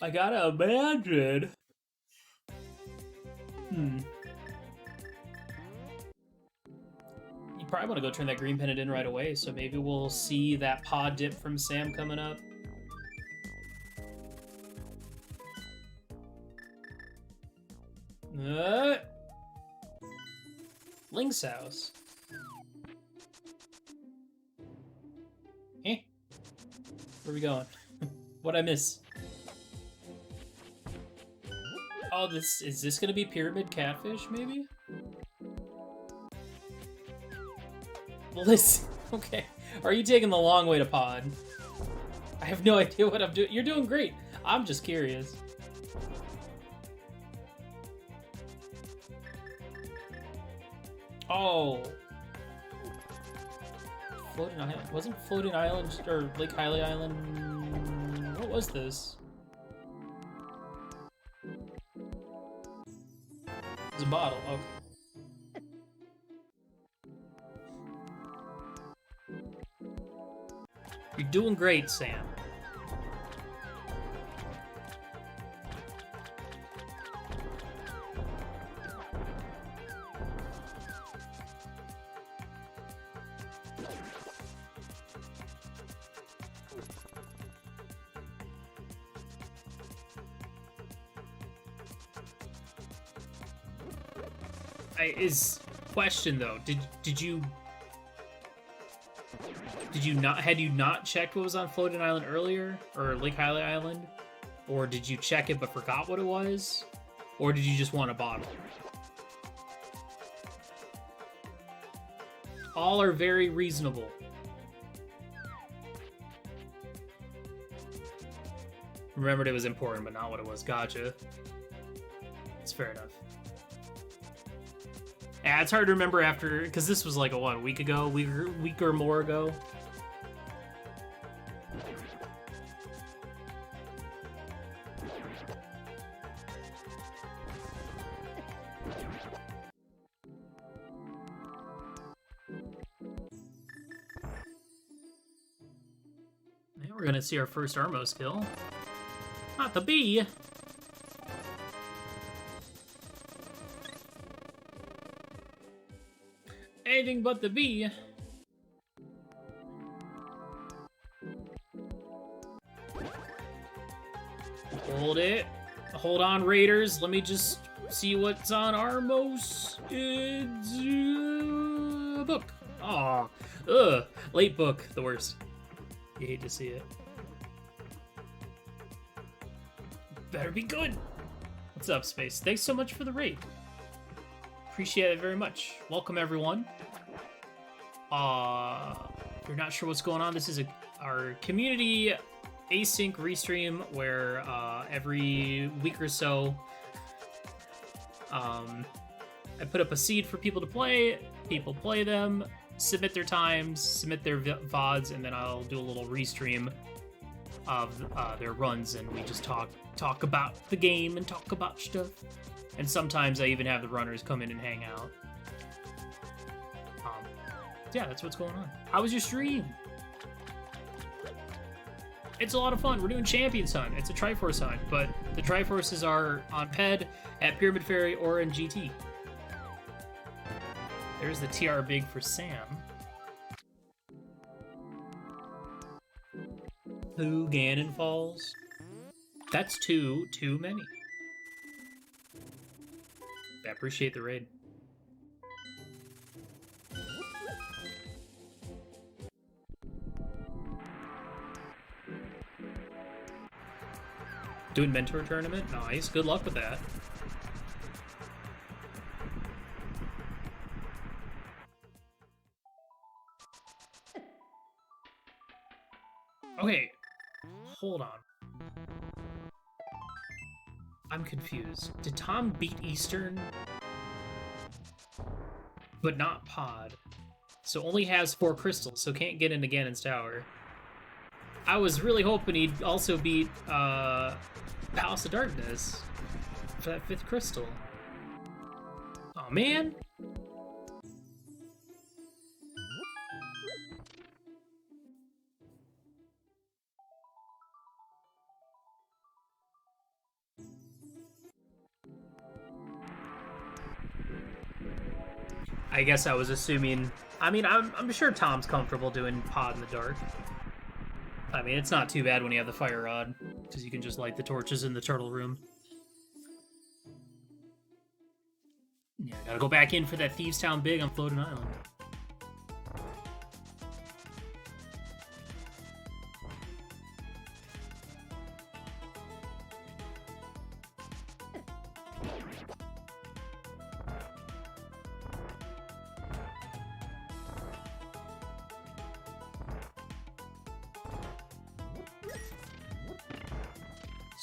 I gotta imagine. You probably want to go turn that green pennant in right away, so maybe we'll see that pod dip from Sam coming up. Link's house. Eh? Where are we going? What'd I miss? Oh, is this gonna be Pyramid Catfish, maybe? Well, this... Okay. Are you taking the long way to pod? I have no idea what I'm doing. You're doing great. I'm just curious. Oh. Floating Island. Wasn't Floating Island or Lake Hylia Island... What was this? It's a bottle. Okay. You're doing great, Sam. Question though, did you not, had you not checked what was on Floating Island earlier, or Lake Hylia Island, or did you check it but forgot what it was, or did you just want a bottle? All are very reasonable. Remembered it was important, but not what it was. Gotcha. It's fair enough. Yeah, it's hard to remember after, because this was like a week ago, week or more ago. Now we're gonna see our first Armo skill. Not the bee. Anything but the bee. Hold it. Hold on, Raiders. Let me just see what's on Armos. It's a book. Aw. Ugh. Late book. The worst. You hate to see it. Better be good. What's up, Space? Thanks so much for the raid. Appreciate it very much. Welcome, everyone. If you're not sure what's going on, this is our community async restream where every week or so I put up a seed for people to play. People play them, submit their times, submit their VODs, and then I'll do a little restream of their runs, and we just talk about the game and talk about stuff. And sometimes I even have the runners come in and hang out. Yeah, that's what's going on. How was your stream? It's a lot of fun. We're doing Champions Hunt. It's a Triforce hunt, but the Triforces are on PED, at Pyramid Ferry, or in GT. There's the TR Big for Sam. Who Ganon Falls? That's too many. I appreciate the raid. Doing mentor tournament? Nice. Good luck with that. Okay. Hold on. I'm confused. Did Tom beat Eastern? But not Pod. So only has 4 crystals, so can't get into Ganon's Tower. I was really hoping he'd also beat Palace of Darkness for that 5th crystal. Oh man! I guess I was assuming... I mean, I'm sure Tom's comfortable doing Pod in the dark. I mean, it's not too bad when you have the fire rod, because you can just light the torches in the turtle room. Yeah, gotta go back in for that Thieves Town Big on Floating Island.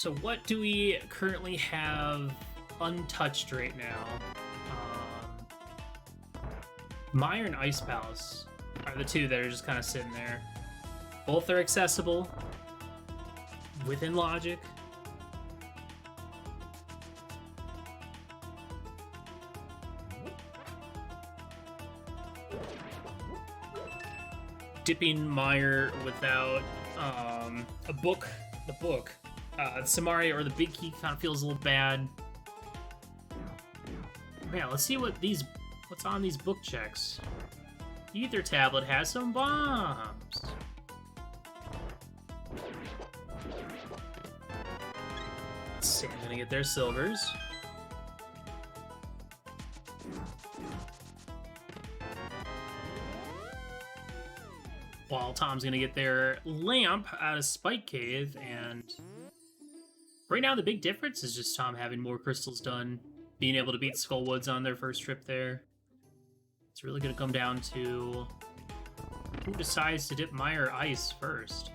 So what do we currently have untouched right now? Mire and Ice Palace are the two that are just kind of sitting there. Both are accessible within logic. Dipping Mire without a book, Samaria or the Big Key kind of feels a little bad. Yeah, let's see what's on these book checks. Ether Tablet has some bombs. Sam gonna get their silvers. While Tom's gonna get their lamp out of Spike Cave, and right now the big difference is just Tom having more crystals done, being able to beat Skullwoods on their first trip there. It's really gonna come down to who decides to dip Mire Ice first.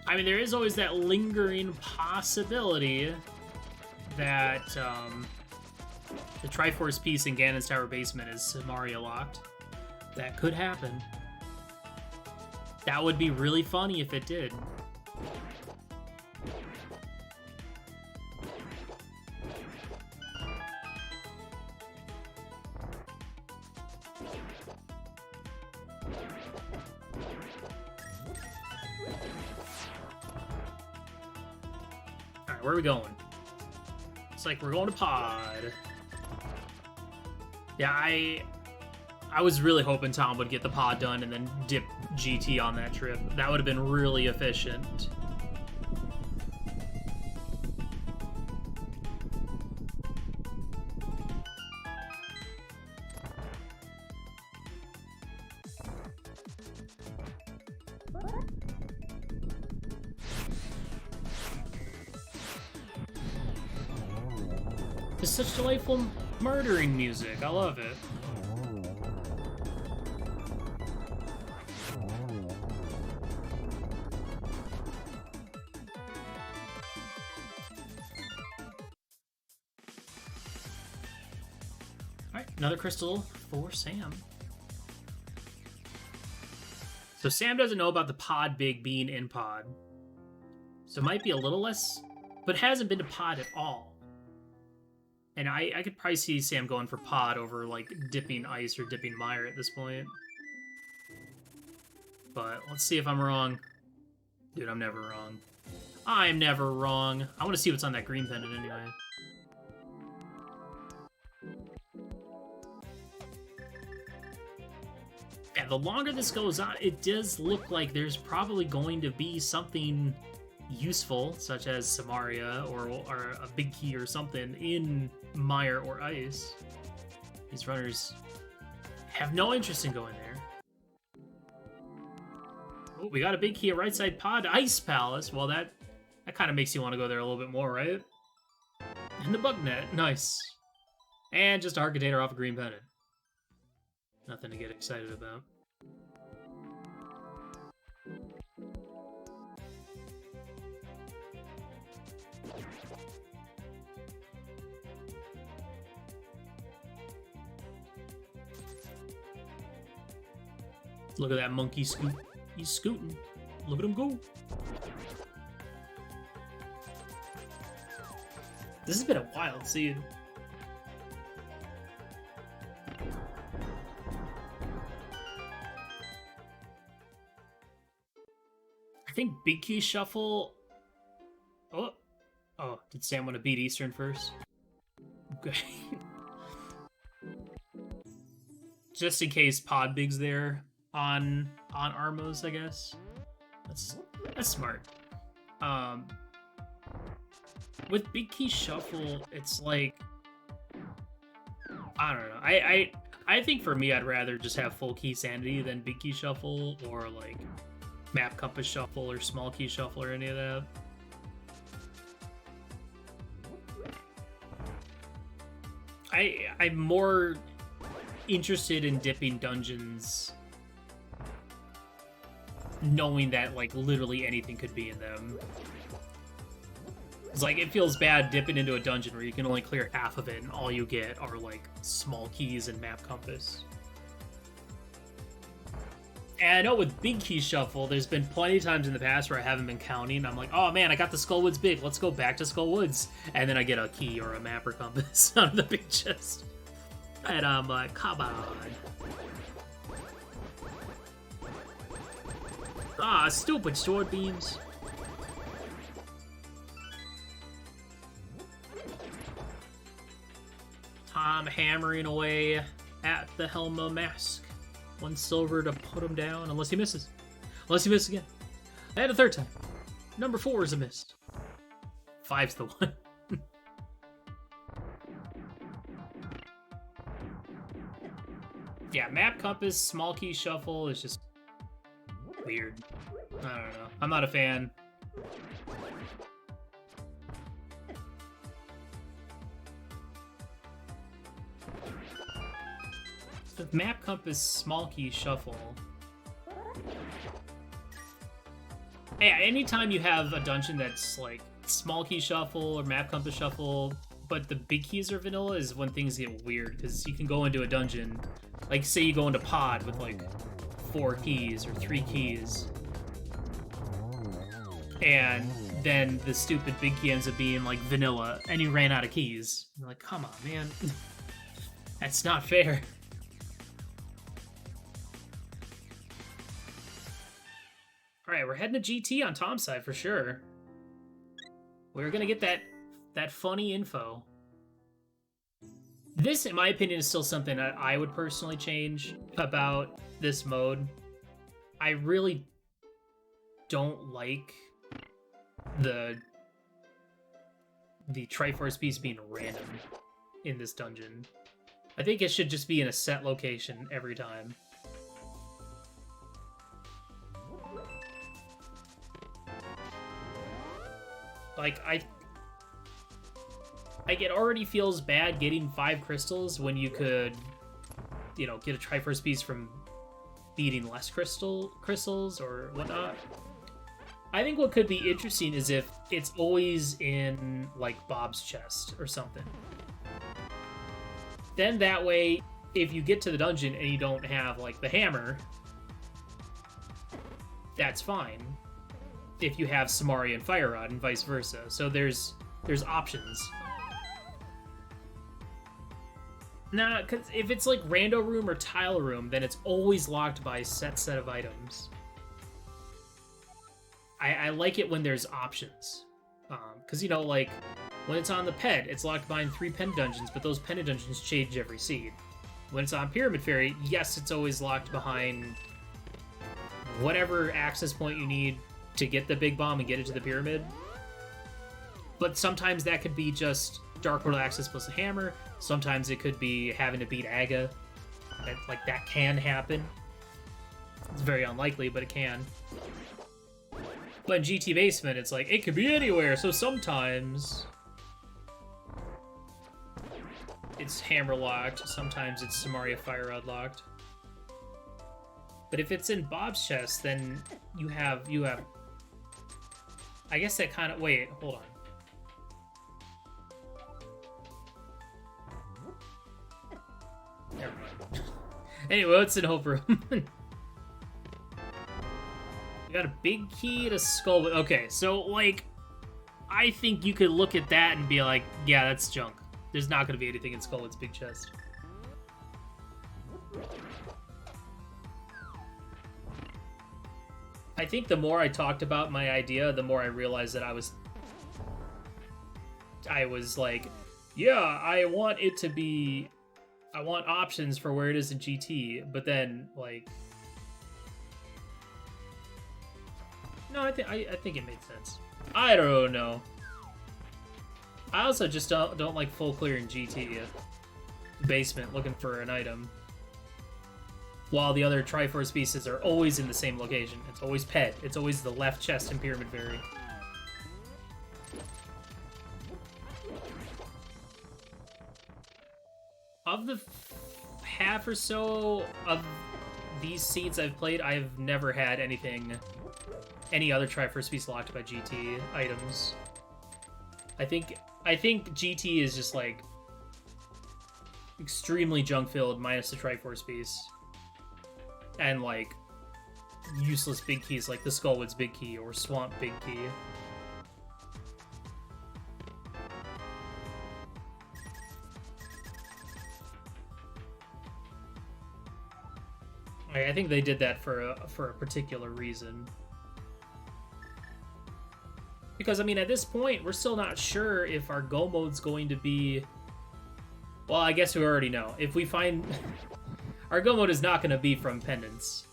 I mean, there is always that lingering possibility that the Triforce piece in Ganon's Tower basement is Samaria locked. That could happen. That would be really funny if it did. Alright, where are we going? It's like we're going to pod. Yeah, I was really hoping Tom would get the pod done and then dip GT on that trip. That would have been really efficient. It's such delightful murdering music. I love it. Alright, another crystal for Sam. So Sam doesn't know about the pod big being in pod. So it might be a little less, but hasn't been to pod at all. And I could probably see Sam going for pod over, like, dipping Ice or dipping Mire at this point. But let's see if I'm wrong. Dude, I'm never wrong. I'm never wrong. I want to see what's on that green pendant anyway. Yeah, the longer this goes on, it does look like there's probably going to be something useful, such as Samaria or a Big Key or something in Mire or Ice. These runners have no interest in going there. Oh, we got a Big Key at right side pod, Ice Palace. Well, that kind of makes you want to go there a little bit more, right? And the bug net, nice. And just Architator off a green pendant. Nothing to get excited about. Look at that monkey scoot. He's scooting. Look at him go. This has been a wild scene. I think Big Key Shuffle... Oh, did Sam want to beat Eastern first? Okay. Just in case Pod Big's there on Armos, I guess. That's smart. With Big Key Shuffle, it's like... I don't know. I think for me, I'd rather just have full key sanity than Big Key Shuffle or like Map Compass Shuffle or Small Key Shuffle or any of that. I'm more interested in dipping dungeons knowing that like literally anything could be in them. It's like, it feels bad dipping into a dungeon where you can only clear half of it and all you get are, like, small keys and map compass. And I know with Big Key Shuffle, there's been plenty of times in the past where I haven't been counting. I'm like, oh man, I got the Skullwoods big. Let's go back to Skullwoods. And then I get a key or a map or compass out of the big chest. And I'm like, come on. Ah, stupid sword beams. Tom hammering away at the Helma mask. 1 silver to put him down, unless he misses. Unless he misses again. And a third time. Number 4 is a miss. 5's the one. Yeah, map compass, small key shuffle is just weird. I don't know. I'm not a fan. The map compass, small key shuffle. Yeah, anytime you have a dungeon that's like small key shuffle or map compass shuffle, but the big keys are vanilla, is when things get weird, because you can go into a dungeon, like say you go into pod with like 4 keys or 3 keys, and then the stupid big key ends up being like vanilla, and you ran out of keys. You're like, come on, man. That's not fair. Alright, we're heading to GT on Tom's side for sure. We're gonna get that funny info. This, in my opinion, is still something that I would personally change about this mode. I really don't like the Triforce piece being random in this dungeon. I think it should just be in a set location every time. Like, it already feels bad getting 5 crystals when you could, you know, get a Triforce piece from beating less crystals or whatnot. I think what could be interesting is if it's always in, like, Bob's chest or something. Then that way, if you get to the dungeon and you don't have, like, the hammer, that's fine. If you have Samari and Fire Rod and vice versa. So there's options. Nah, because if it's like Rando Room or Tile Room, then it's always locked by a set of items. I like it when there's options. Because, you know, like, when it's on the Ped, it's locked behind 3 pen dungeons, but those pen dungeons change every seed. When it's on Pyramid Fairy, yes, it's always locked behind whatever access point you need to get the big bomb and get it to the pyramid. But sometimes that could be just Dark Portal access plus a hammer. Sometimes it could be having to beat Aga. That can happen. It's very unlikely, but it can. But in GT Basement, it's like, it could be anywhere, so sometimes it's hammer locked, sometimes it's Samaria Fire Rod locked. But if it's in Bob's chest, then you have I guess that kind of... Wait, hold on. Never mind. Anyway, what's in Hope Room? You got a big key to Skull... Okay, so, like, I think you could look at that and be like, yeah, that's junk. There's not going to be anything in Skullwood's big chest. I think the more I talked about my idea, the more I realized that I was like, yeah, I want it to be... I want options for where it is in GT, but then, like... No, I think it made sense. I don't know. I also just don't like full clear in GT basement looking for an item. While the other Triforce pieces are always in the same location. It's always Pet. It's always the left chest in Pyramid Fairy. Of the half or so of these seeds I've played, I've never had any other Triforce piece locked by GT items. I think GT is just like extremely junk filled minus the Triforce piece. And like useless big keys like the Skullwoods big key or Swamp big key. I think they did that for a particular reason. Because, I mean, at this point, we're still not sure if our Go mode's going to be... Well, I guess we already know. If we find... Our Go mode is not going to be from Pendants.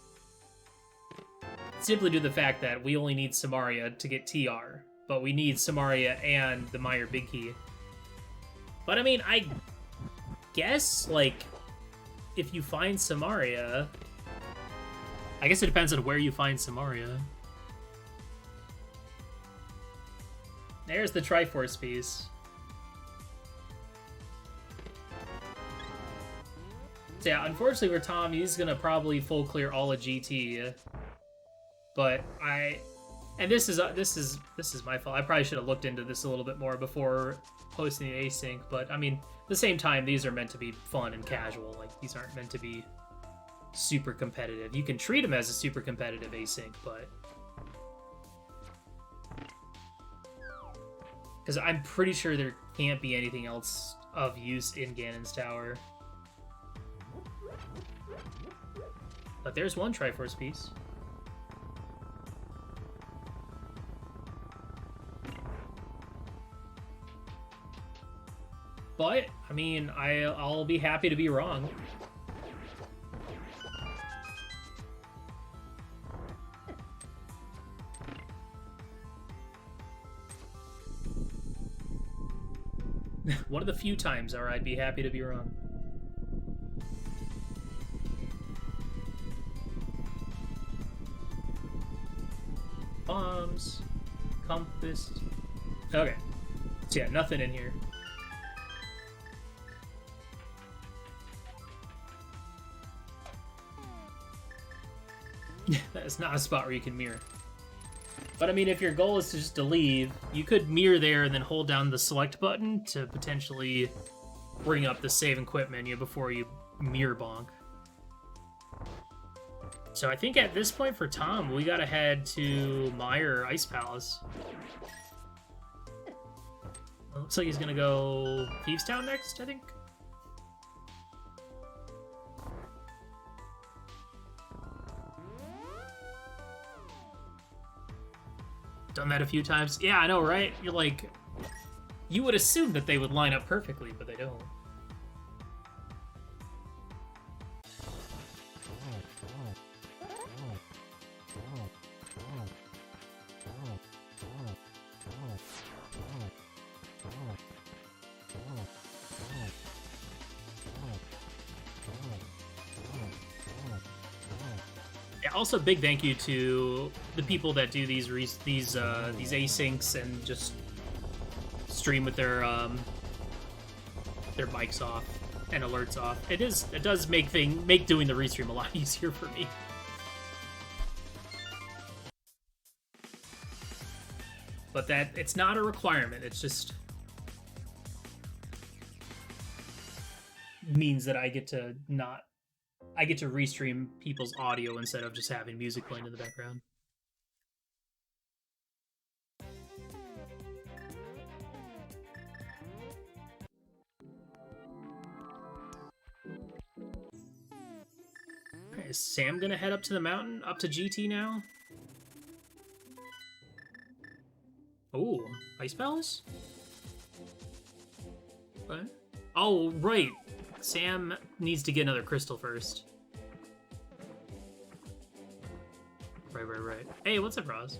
Simply due to the fact that we only need Samaria to get TR. But we need Samaria and the Meyer Big Key. But, I mean, I guess, like, if you find Samaria... I guess it depends on where you find Samaria. There's the Triforce piece. So yeah, unfortunately for Tom, he's gonna probably full clear all of GT. But and this is my fault. I probably should have looked into this a little bit more before posting the async. But I mean, at the same time, these are meant to be fun and casual. Like these aren't meant to be super competitive. You can treat them as a super competitive async, but because I'm pretty sure there can't be anything else of use in Ganon's Tower. But there's one Triforce piece. But, I mean, I'll be happy to be wrong. One of the few times where I'd be happy to be wrong. Bombs. Compass. Okay. So yeah, nothing in here. That's not a spot where you can mirror. But I mean, if your goal is to just to leave, you could mirror there and then hold down the select button to potentially bring up the save and quit menu before you mirror bonk. So I think at this point for Tom, we gotta head to Meyer Ice Palace. It looks like he's gonna go Thieves Town next, I think. Done that a few times. Yeah, I know, right? You're like... You would assume that they would line up perfectly, but they don't. Also, big thank you to the people that do these asyncs and just stream with their mics off and alerts off. It does make doing the restream a lot easier for me. But it's not a requirement. It's just means that I get to restream people's audio instead of just having music playing in the background. Okay, is Sam gonna head up to the mountain, up to GT now? Oh, Ice Palace? What? Oh, right. Sam needs to get another crystal first. Right. Hey, what's up, Roz?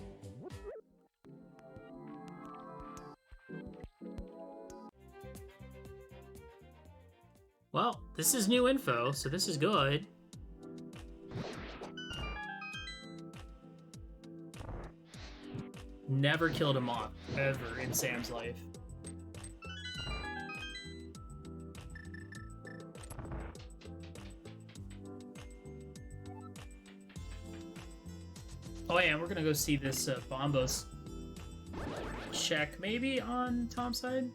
Well, this is new info, so this is good. Never killed a moth, ever, in Sam's life. Oh yeah, and we're gonna go see this Bombos check maybe on Tom's side.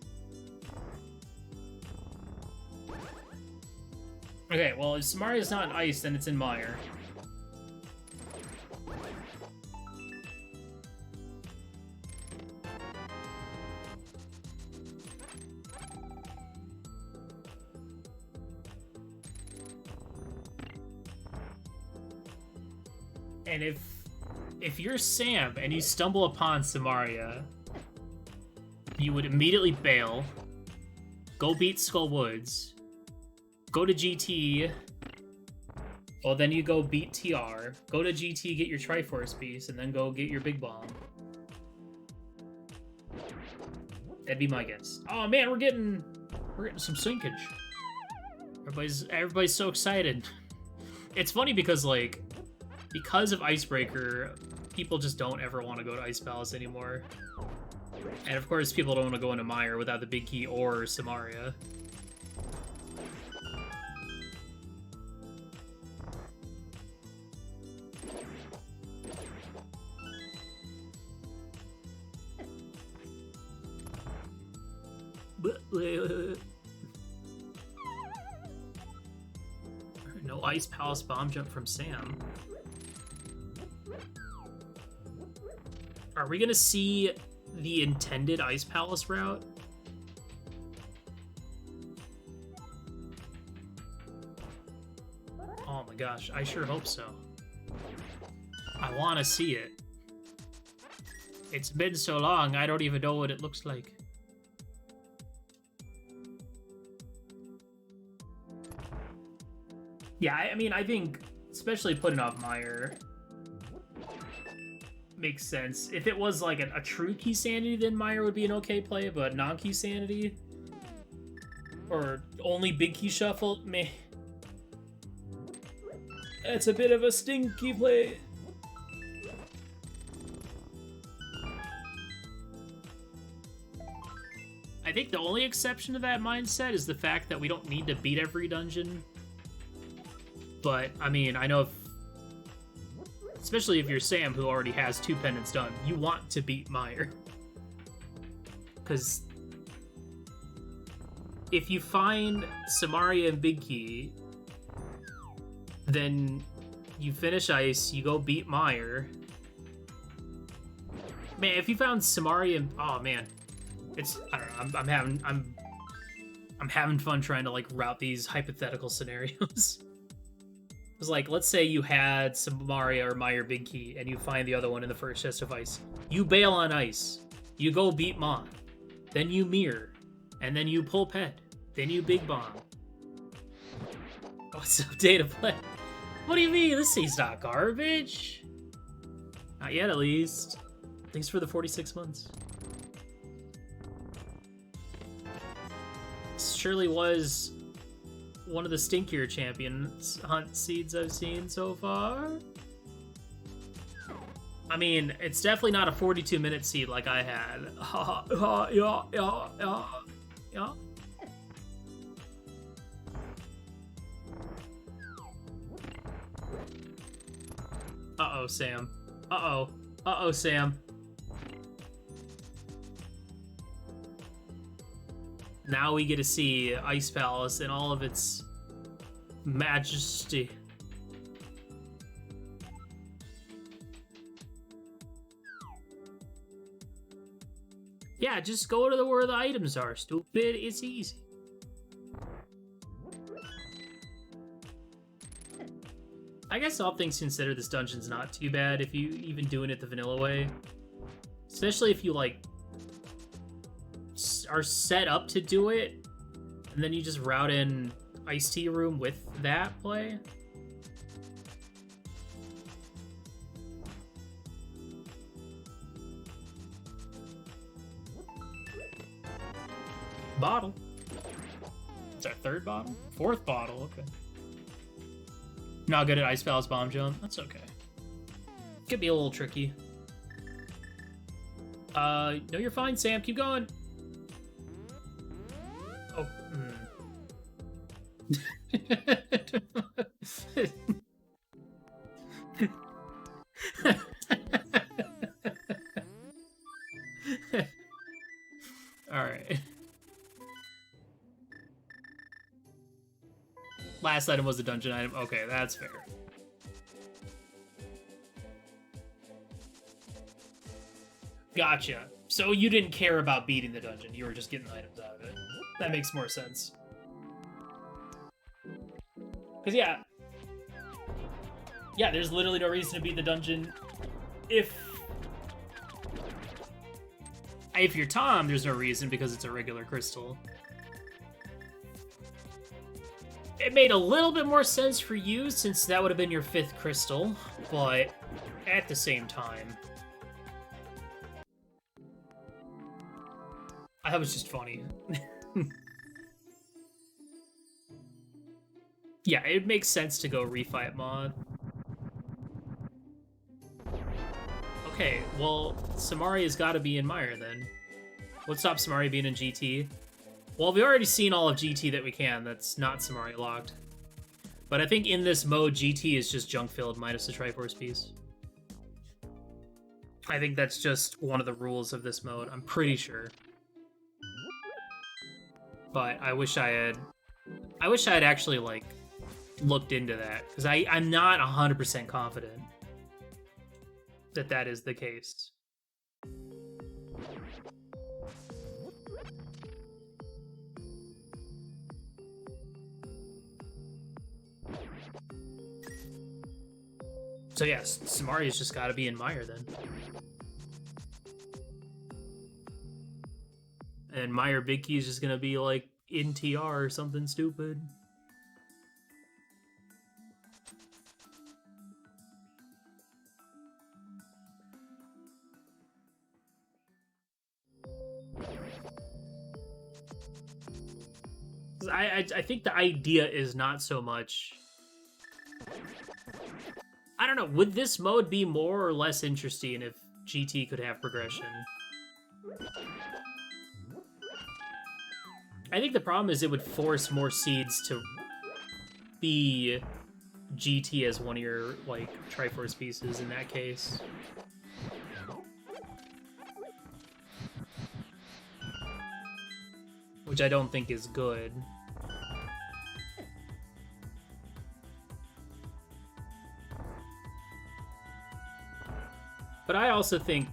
Okay, well, if Samaria's not in ice, then it's in Mire. And if you're Sam and you stumble upon Samaria, you would immediately bail, go beat Skull Woods, go to GT, well then you go beat TR, go to GT, get your Triforce piece, and then go get your Big Bomb. That'd be my guess. Oh man, we're getting some sinkage. Everybody's so excited. It's funny because like, because of Icebreaker, people just don't ever want to go to Ice Palace anymore. And of course, people don't want to go into Mire without the Big Key or Samaria. No Ice Palace bomb jump from Sam. Are we gonna see the intended Ice Palace route? Oh my gosh, I sure hope so. I want to see it. It's been so long, I don't even know what it looks like. Yeah, I mean, I think, especially putting off Mire makes sense. If it was like a true Key Sanity, then Mire would be an okay play, but non-Key Sanity or only Big Key Shuffle, meh. That's a bit of a stinky play. I think the only exception to that mindset is the fact that we don't need to beat every dungeon. But, I mean, I know if, especially if you're Sam, who already has 2 pendants done, you want to beat Mire. Because if you find Samaria and Big Key, then you finish Ice, you go beat Mire. Man, if you found Samaria and, oh man, it's, I don't know, I'm having fun trying to like route these hypothetical scenarios. It's like, let's say you had Samaria or Mire Big Key, and you find the other one in the first chest of Ice. You bail on Ice. You go beat Mon. Then you mirror. And then you pull Pet. Then you Big Bomb. What's up, Data Play? What do you mean? This season's not garbage. Not yet, at least. Thanks for the 46 months. This surely was one of the stinkier champions hunt seeds I've seen so far. I mean, it's definitely not a 42-minute seed like I had. Yeah. Uh-oh, Sam. Uh-oh. Uh-oh, Sam. Now we get to see Ice Palace in all of its majesty. Yeah, just go to where the items are, stupid. It's easy. I guess all things considered, this dungeon's not too bad if you even doing it the vanilla way. Especially if you, like, are set up to do it, and then you just route in Ice Tea Room with that play. Bottle. It's our 3rd bottle? 4th bottle, okay. Not good at Ice Palace Bomb Jump. That's okay. Could be a little tricky. No, you're fine, Sam. Keep going. Oh. Alright. Last item was the dungeon item. Okay, that's fair. Gotcha. So you didn't care about beating the dungeon. You were just getting items out of it. That makes more sense. Because, yeah. Yeah, there's literally no reason to beat the dungeon. If you're Tom, there's no reason because it's a regular crystal. It made a little bit more sense for you since that would have been your 5th crystal, but at the same time, that was just funny. Yeah, it makes sense to go refight mod. Okay, well, Samari has got to be in Mire then. What stops Samari being in GT? Well, we've already seen all of GT that we can. That's not Samari locked. But I think in this mode, GT is just junk filled minus the Triforce piece. I think that's just one of the rules of this mode. I'm pretty sure. But I wish I had actually, like, looked into that. Because I'm not 100% confident that that is the case. So yes, Samari's just gotta be in Mire then. And Mire Big Key is just gonna be like in TR or something stupid. I think the idea is not so much... I don't know, would this mode be more or less interesting if GT could have progression? I think the problem is it would force more seeds to be GT as one of your, like, Triforce pieces in that case. Which I don't think is good. But I also think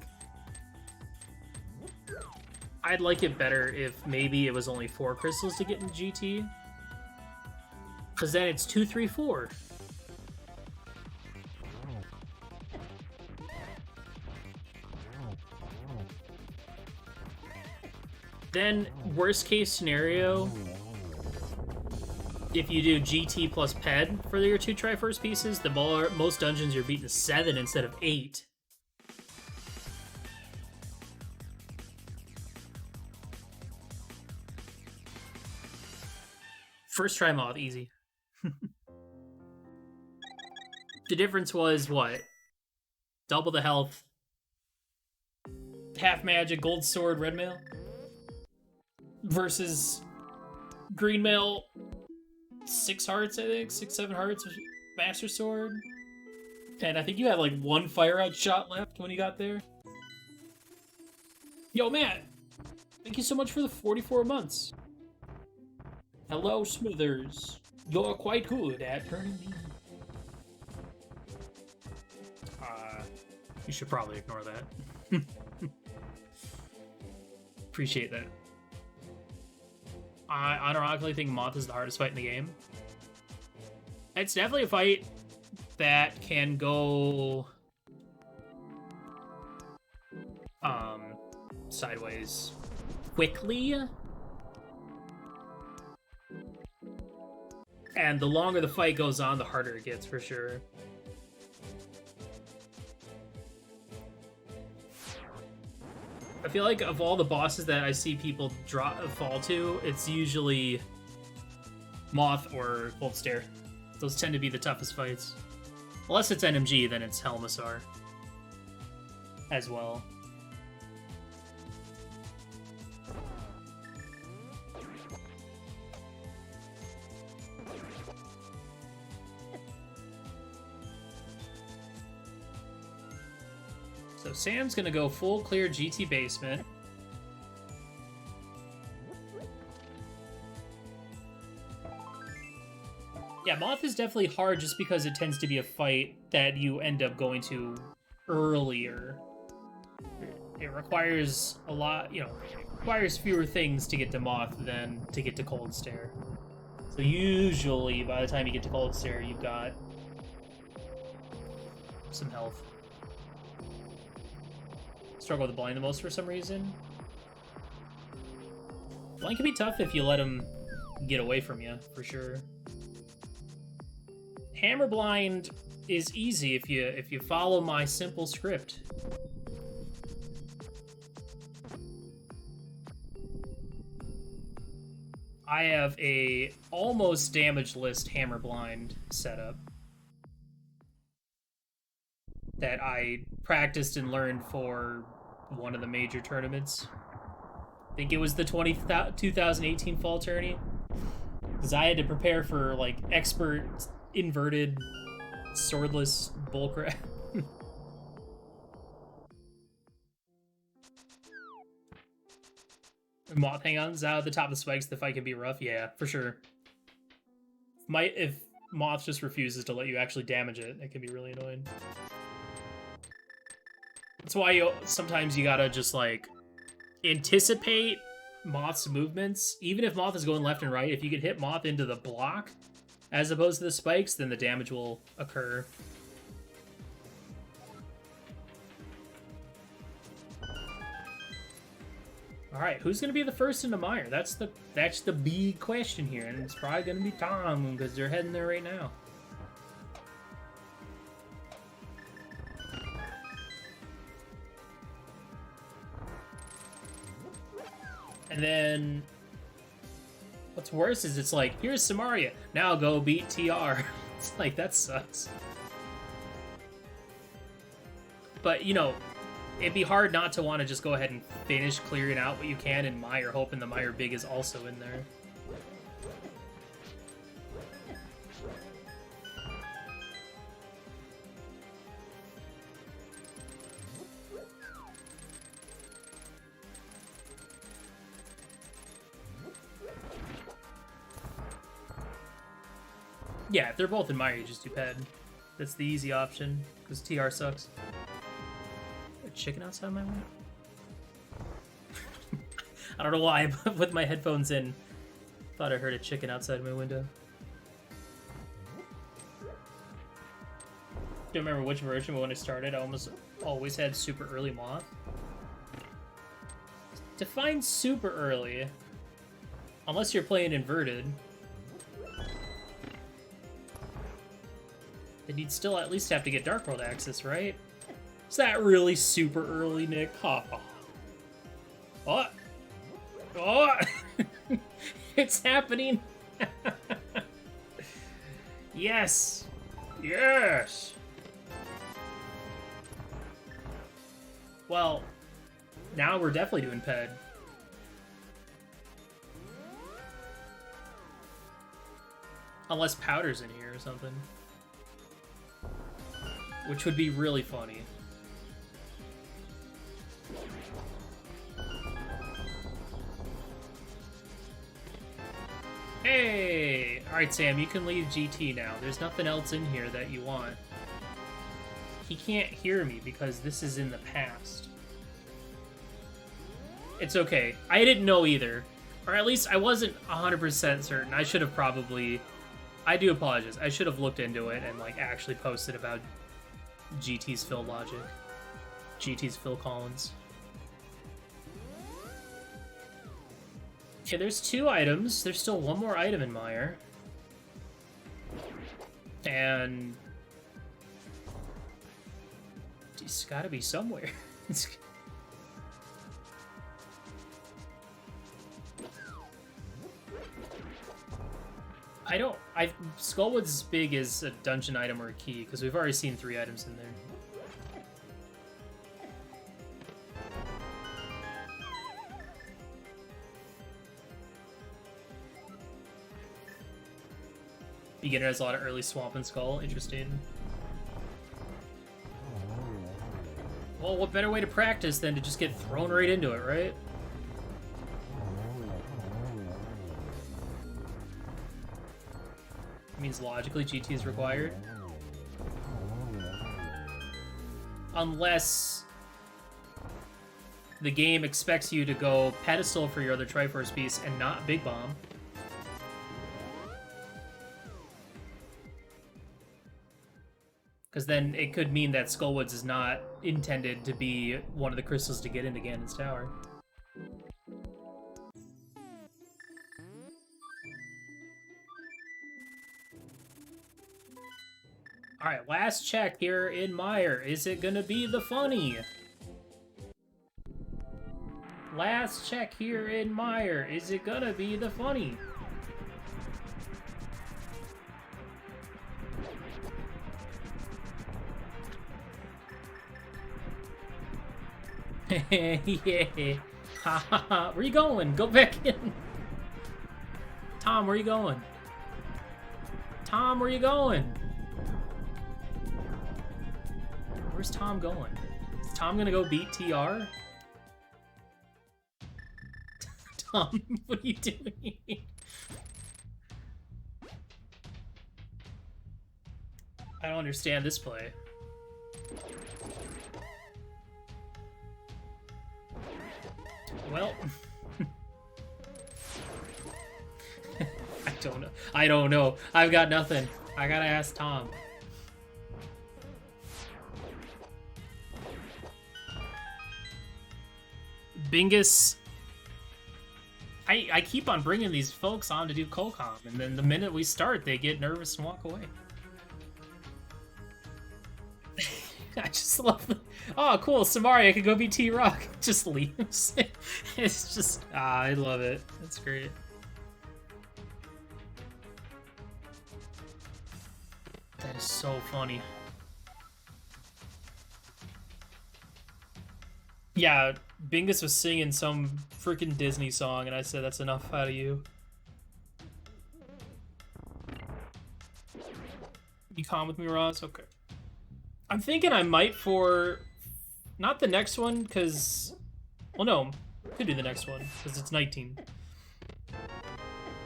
I'd like it better if maybe it was only 4 crystals to get into GT. Because then it's 2, 3, 4. Then, worst case scenario, if you do GT plus PED for your 2 Triforce pieces, most dungeons you're beating 7 instead of 8. First try moth, easy. The difference was, what? Double the health. Half magic, gold sword, red mail? Versus green mail, 6 hearts, I think? 6, 7 hearts, master sword. And I think you had like 1 fire out shot left when you got there. Yo, Matt! Thank you so much for the 44 months. Hello, Smithers. You're quite good at turning me. You should probably ignore that. Appreciate that. I unironically think Moth is the hardest fight in the game. It's definitely a fight that can go sideways quickly. And the longer the fight goes on, the harder it gets, for sure. I feel like of all the bosses that I see people fall to, it's usually Moth or Cold Stare. Those tend to be the toughest fights. Unless it's NMG, then it's Helmassar as well. So Sam's gonna go full clear GT basement. Yeah, Moth is definitely hard just because it tends to be a fight that you end up going to earlier. It requires a lot, you know, requires fewer things to get to Moth than to get to Cold Stare. So usually, by the time you get to Cold Stare, you've got some health. Struggle with the blind the most for some reason. Blind can be tough if you let him get away from you, for sure. Hammer blind is easy if you follow my simple script. I have a almost damage-less hammer blind setup that I practiced and learned for one of the major tournaments. I think it was the 2018 fall tourney. Because I had to prepare for, like, expert inverted swordless bullcrap. Moth hang-ons out at the top of the spikes, the fight can be rough. Yeah, for sure. If Moth just refuses to let you actually damage it, it can be really annoying. That's why sometimes you gotta just, like, anticipate Moth's movements. Even if Moth is going left and right, if you can hit Moth into the block as opposed to the spikes, then the damage will occur. All right, who's gonna be the first into Mire? That's the big question here, and it's probably gonna be Tom because they're heading there right now. And then, what's worse is it's like, here's Samaria, now go beat TR. It's like, that sucks. But, you know, it'd be hard not to want to just go ahead and finish clearing out what you can in Mire, hoping the Mire Big is also in there. Yeah, if they're both in Mire, you just do Ped. That's the easy option, because TR sucks. A chicken outside my window? I don't know why, but with my headphones in, thought I heard a chicken outside my window. Don't remember which version, but when I started, I almost always had super early Moth. Define super early. Unless you're playing inverted. Then you'd still at least have to get Dark World access, right? Is that really super early, Nick? Oh. Oh! Oh! It's happening! Yes! Yes! Well, now we're definitely doing Ped. Unless Powder's in here or something. Which would be really funny. Hey! Alright, Sam, you can leave GT now. There's nothing else in here that you want. He can't hear me because this is in the past. It's okay. I didn't know either. Or at least I wasn't 100% certain. I should have probably... I do apologize. I should have looked into it and, like, actually posted about GT's Phil Logic. GT's Phil Collins. Okay, there's 2 items. There's still one more item in Mire. And... it's gotta be somewhere. Skullwood's big is a dungeon item or a key, because we've already seen 3 items in there. Beginner has a lot of early Swamp and Skull. Interesting. Well, what better way to practice than to just get thrown right into it, right? I means logically GT is required. Unless the game expects you to go pedestal for your other Triforce piece and not Big Bomb. Because then it could mean that Skullwoods is not intended to be one of the crystals to get into Ganon's Tower. Alright, last check here in Mire. Is it gonna be the funny? Last check here in Mire. Is it gonna be the funny? Yeah. Ha ha ha. Where you going? Go back in. Tom, where you going? Tom, where you going? Where's Tom going? Is Tom gonna go beat TR? Tom, what are you doing? I don't understand this play. Well, I don't know. I don't know. I've got nothing. I gotta ask Tom. Bingus. I keep on bringing these folks on to do Colcom, and then the minute we start, they get nervous and walk away. I just love the... Oh, cool, Samari, I could go be T-Rock. Just leaves. It's just... I love it. That's great. That is so funny. Yeah, Bingus was singing some freaking Disney song, and I said, that's enough out of you. You calm with me, Roz? Okay. I'm thinking I might for... Not the next one, because... Well, no. Could do the next one, because it's 19.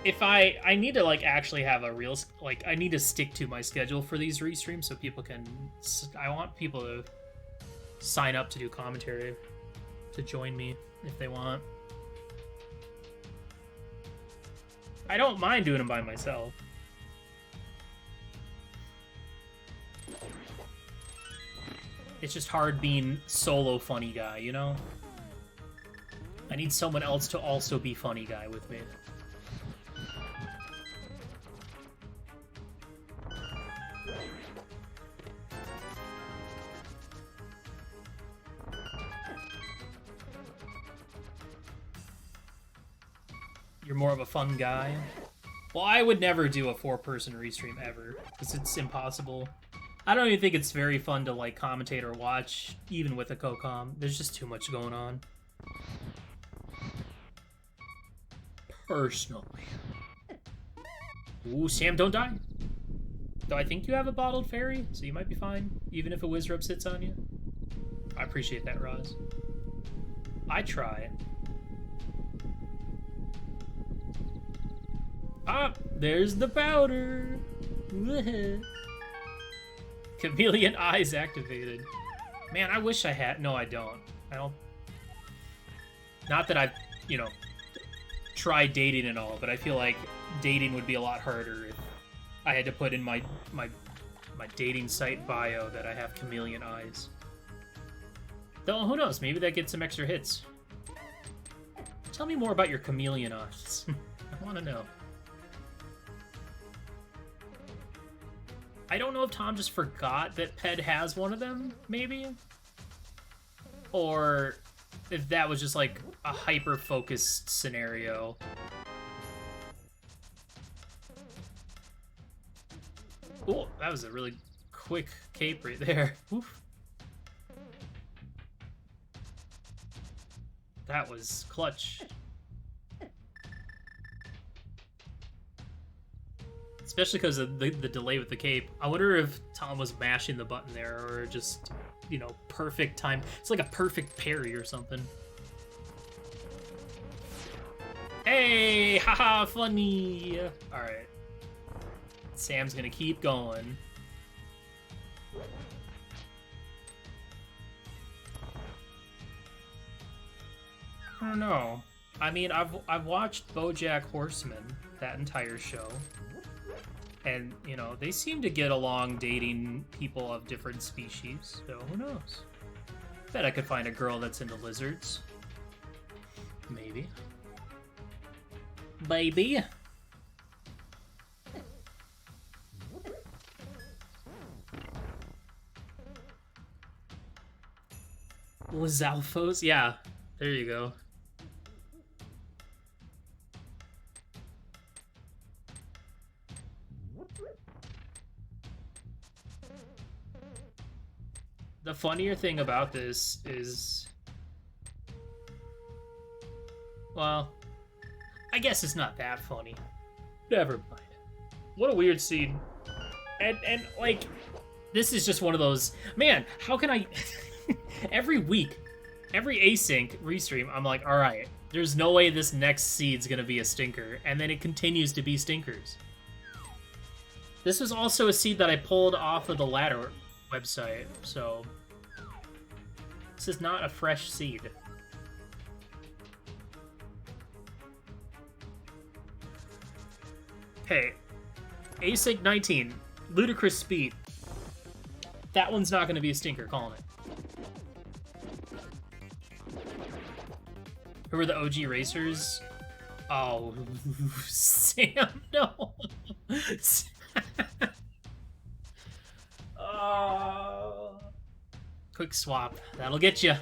If I need to, like, actually have a real... Like, I need to stick to my schedule for these restreams so people can... I want people to sign up to do commentary, to join me if they want. I don't mind doing them by myself. It's just hard being solo funny guy, you know? I need someone else to also be funny guy with me. You're more of a fun guy? Well, I would never do a 4-person restream ever, because it's impossible. I don't even think it's very fun to, like, commentate or watch, even with a co-com. There's just too much going on. Personally. Ooh, Sam, don't die! Though I think you have a bottled fairy, so you might be fine, even if a Wizrub sits on you. I appreciate that, Roz. I try. Ah, there's the powder! Chameleon eyes activated. Man, I wish I had... No, I don't. I don't... Not that I've, you know, tried dating and all, but I feel like dating would be a lot harder if I had to put in my dating site bio that I have chameleon eyes. Though, who knows? Maybe that gets some extra hits. Tell me more about your chameleon eyes. I want to know. I don't know if Tom just forgot that Ped has one of them, maybe? Or if that was just like a hyper-focused scenario. Oh, that was a really quick cape right there. Oof. That was clutch. Especially because of the delay with the cape. I wonder if Tom was mashing the button there, or just, you know, perfect time. It's like a perfect parry or something. Hey, haha, funny. All right. Sam's gonna keep going. I don't know. I mean, I've watched BoJack Horseman, that entire show. And, you know, they seem to get along dating people of different species, so who knows? Bet I could find a girl that's into lizards. Maybe. Baby. Lizalfos? Yeah, there you go. The funnier thing about this is... Well, I guess it's not that funny. Never mind. What a weird scene. And like, this is just one of those... Man, how can I... Every week, every async restream, I'm like, alright, there's no way this next seed's gonna be a stinker. And then it continues to be stinkers. This was also a seed that I pulled off of the ladder website, so... This is not a fresh seed. Hey, Async 19, ludicrous speed. That one's not going to be a stinker, calling it. Who are the OG racers? Oh, Sam, no. Quick swap, that'll get you.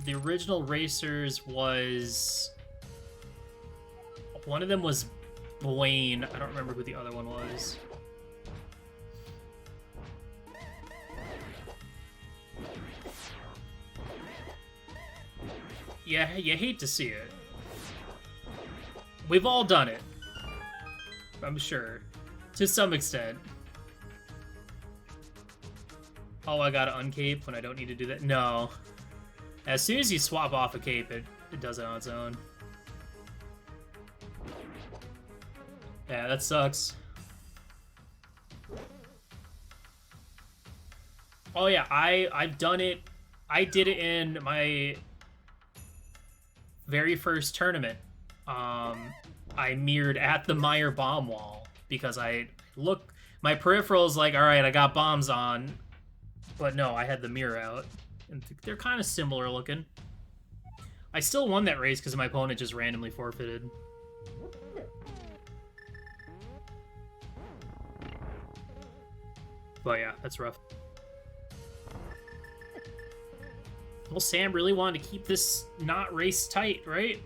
The original racers was... One of them was Blaine. I don't remember who the other one was. Yeah, you hate to see it. We've all done it. I'm sure. To some extent. Oh, I gotta uncape when I don't need to do that? No. As soon as you swap off a cape, it does it on its own. Yeah, that sucks. Oh yeah, I've done it. I did it in my very first tournament. I mirrored at the Meyer bomb wall because my peripheral's like, all right, I got bombs on, but no, I had the mirror out. And they're kind of similar looking. I still won that race because my opponent just randomly forfeited. But yeah, that's rough. Well, Sam really wanted to keep this not race tight, right?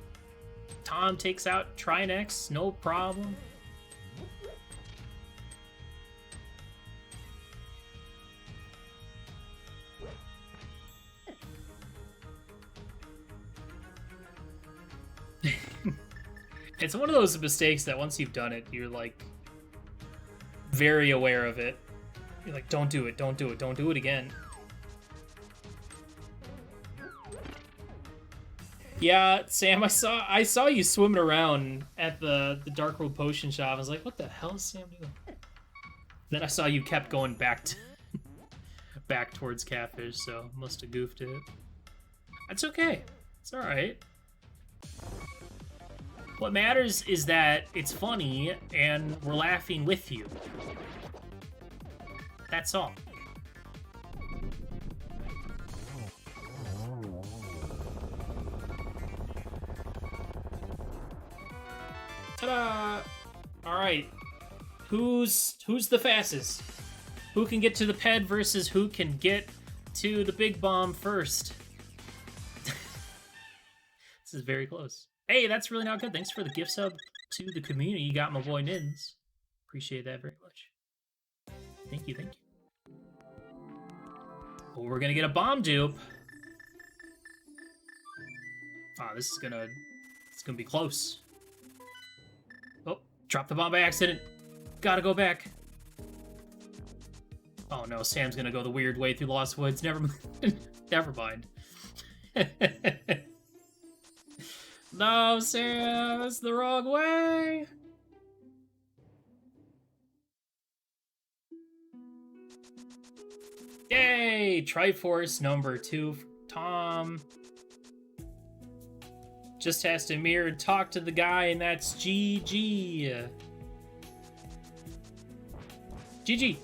Tom takes out Trinex, no problem. It's one of those mistakes that once you've done it, you're like very aware of it. You're like, don't do it, don't do it, don't do it again. Yeah, Sam, I saw you swimming around at the Dark World Potion Shop. I was like, what the hell is Sam doing? Then I saw you kept going back towards Catfish, so must have goofed it. That's okay. It's alright. What matters is that it's funny and we're laughing with you. That's all. Ta-da! Alright. Who's the fastest? Who can get to the ped versus who can get to the big bomb first? This is very close. Hey, that's really not good. Thanks for the gift sub to the community. You got my boy Nins. Appreciate that very much. Thank you, thank you. Well, we're gonna get a bomb dupe. Ah, this is gonna be close. Oh, dropped the bomb by accident. Gotta go back. Oh no, Sam's gonna go the weird way through Lost Woods. Never mind. Never mind. No, Sam, it's the wrong way. Yay! Triforce number 2 for Tom. Just has to mirror and talk to the guy, and that's GG. GG.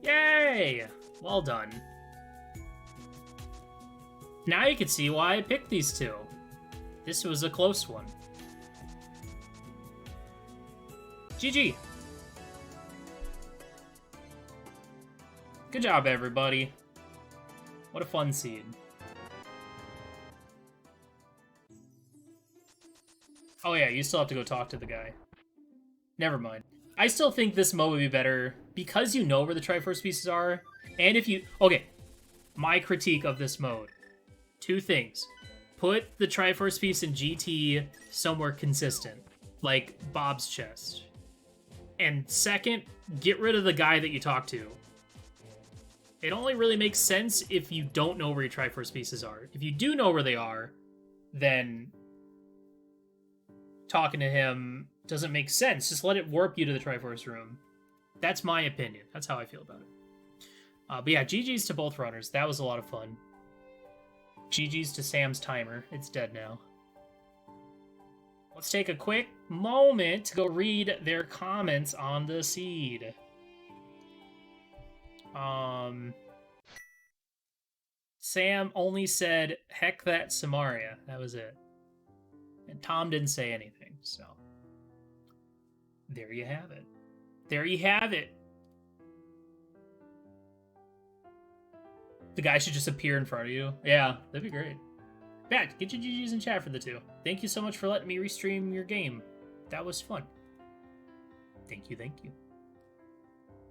Yay! Well done. Now you can see why I picked these two. This was a close one. GG. Good job, everybody. What a fun seed. Oh yeah, you still have to go talk to the guy. Never mind. I still think this mode would be better because you know where the Triforce pieces are, and if you... Okay, my critique of this mode. 2 things. Put the Triforce piece in GT somewhere consistent, like Bob's chest. And second, get rid of the guy that you talk to. It only really makes sense if you don't know where your Triforce pieces are. If you do know where they are, then talking to him doesn't make sense. Just let it warp you to the Triforce room. That's my opinion. That's how I feel about it. But yeah, GG's to both runners. That was a lot of fun. GG's to Sam's timer. It's dead now. Let's take a quick moment to go read their comments on the seed. Sam only said, heck that Samaria. That was it. And Tom didn't say anything, so. There you have it. There you have it. The guy should just appear in front of you. Yeah, that'd be great. Pat, get your GGs in chat for the 2. Thank you so much for letting me restream your game. That was fun. Thank you, thank you.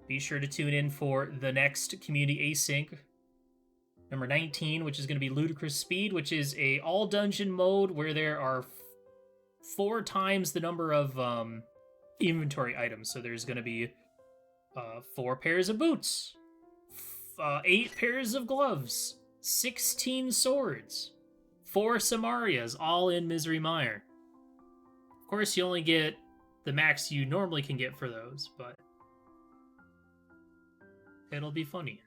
Be sure to tune in for the next community async, number 19, which is going to be Ludicrous Speed, which is a all-dungeon mode where there are 4 times the number of inventory items. So there's going to be 4 pairs of boots, 8 pairs of gloves, 16 swords, 4 Samarias, all in Misery Mire. Of course, you only get the max you normally can get for those, but it'll be funny.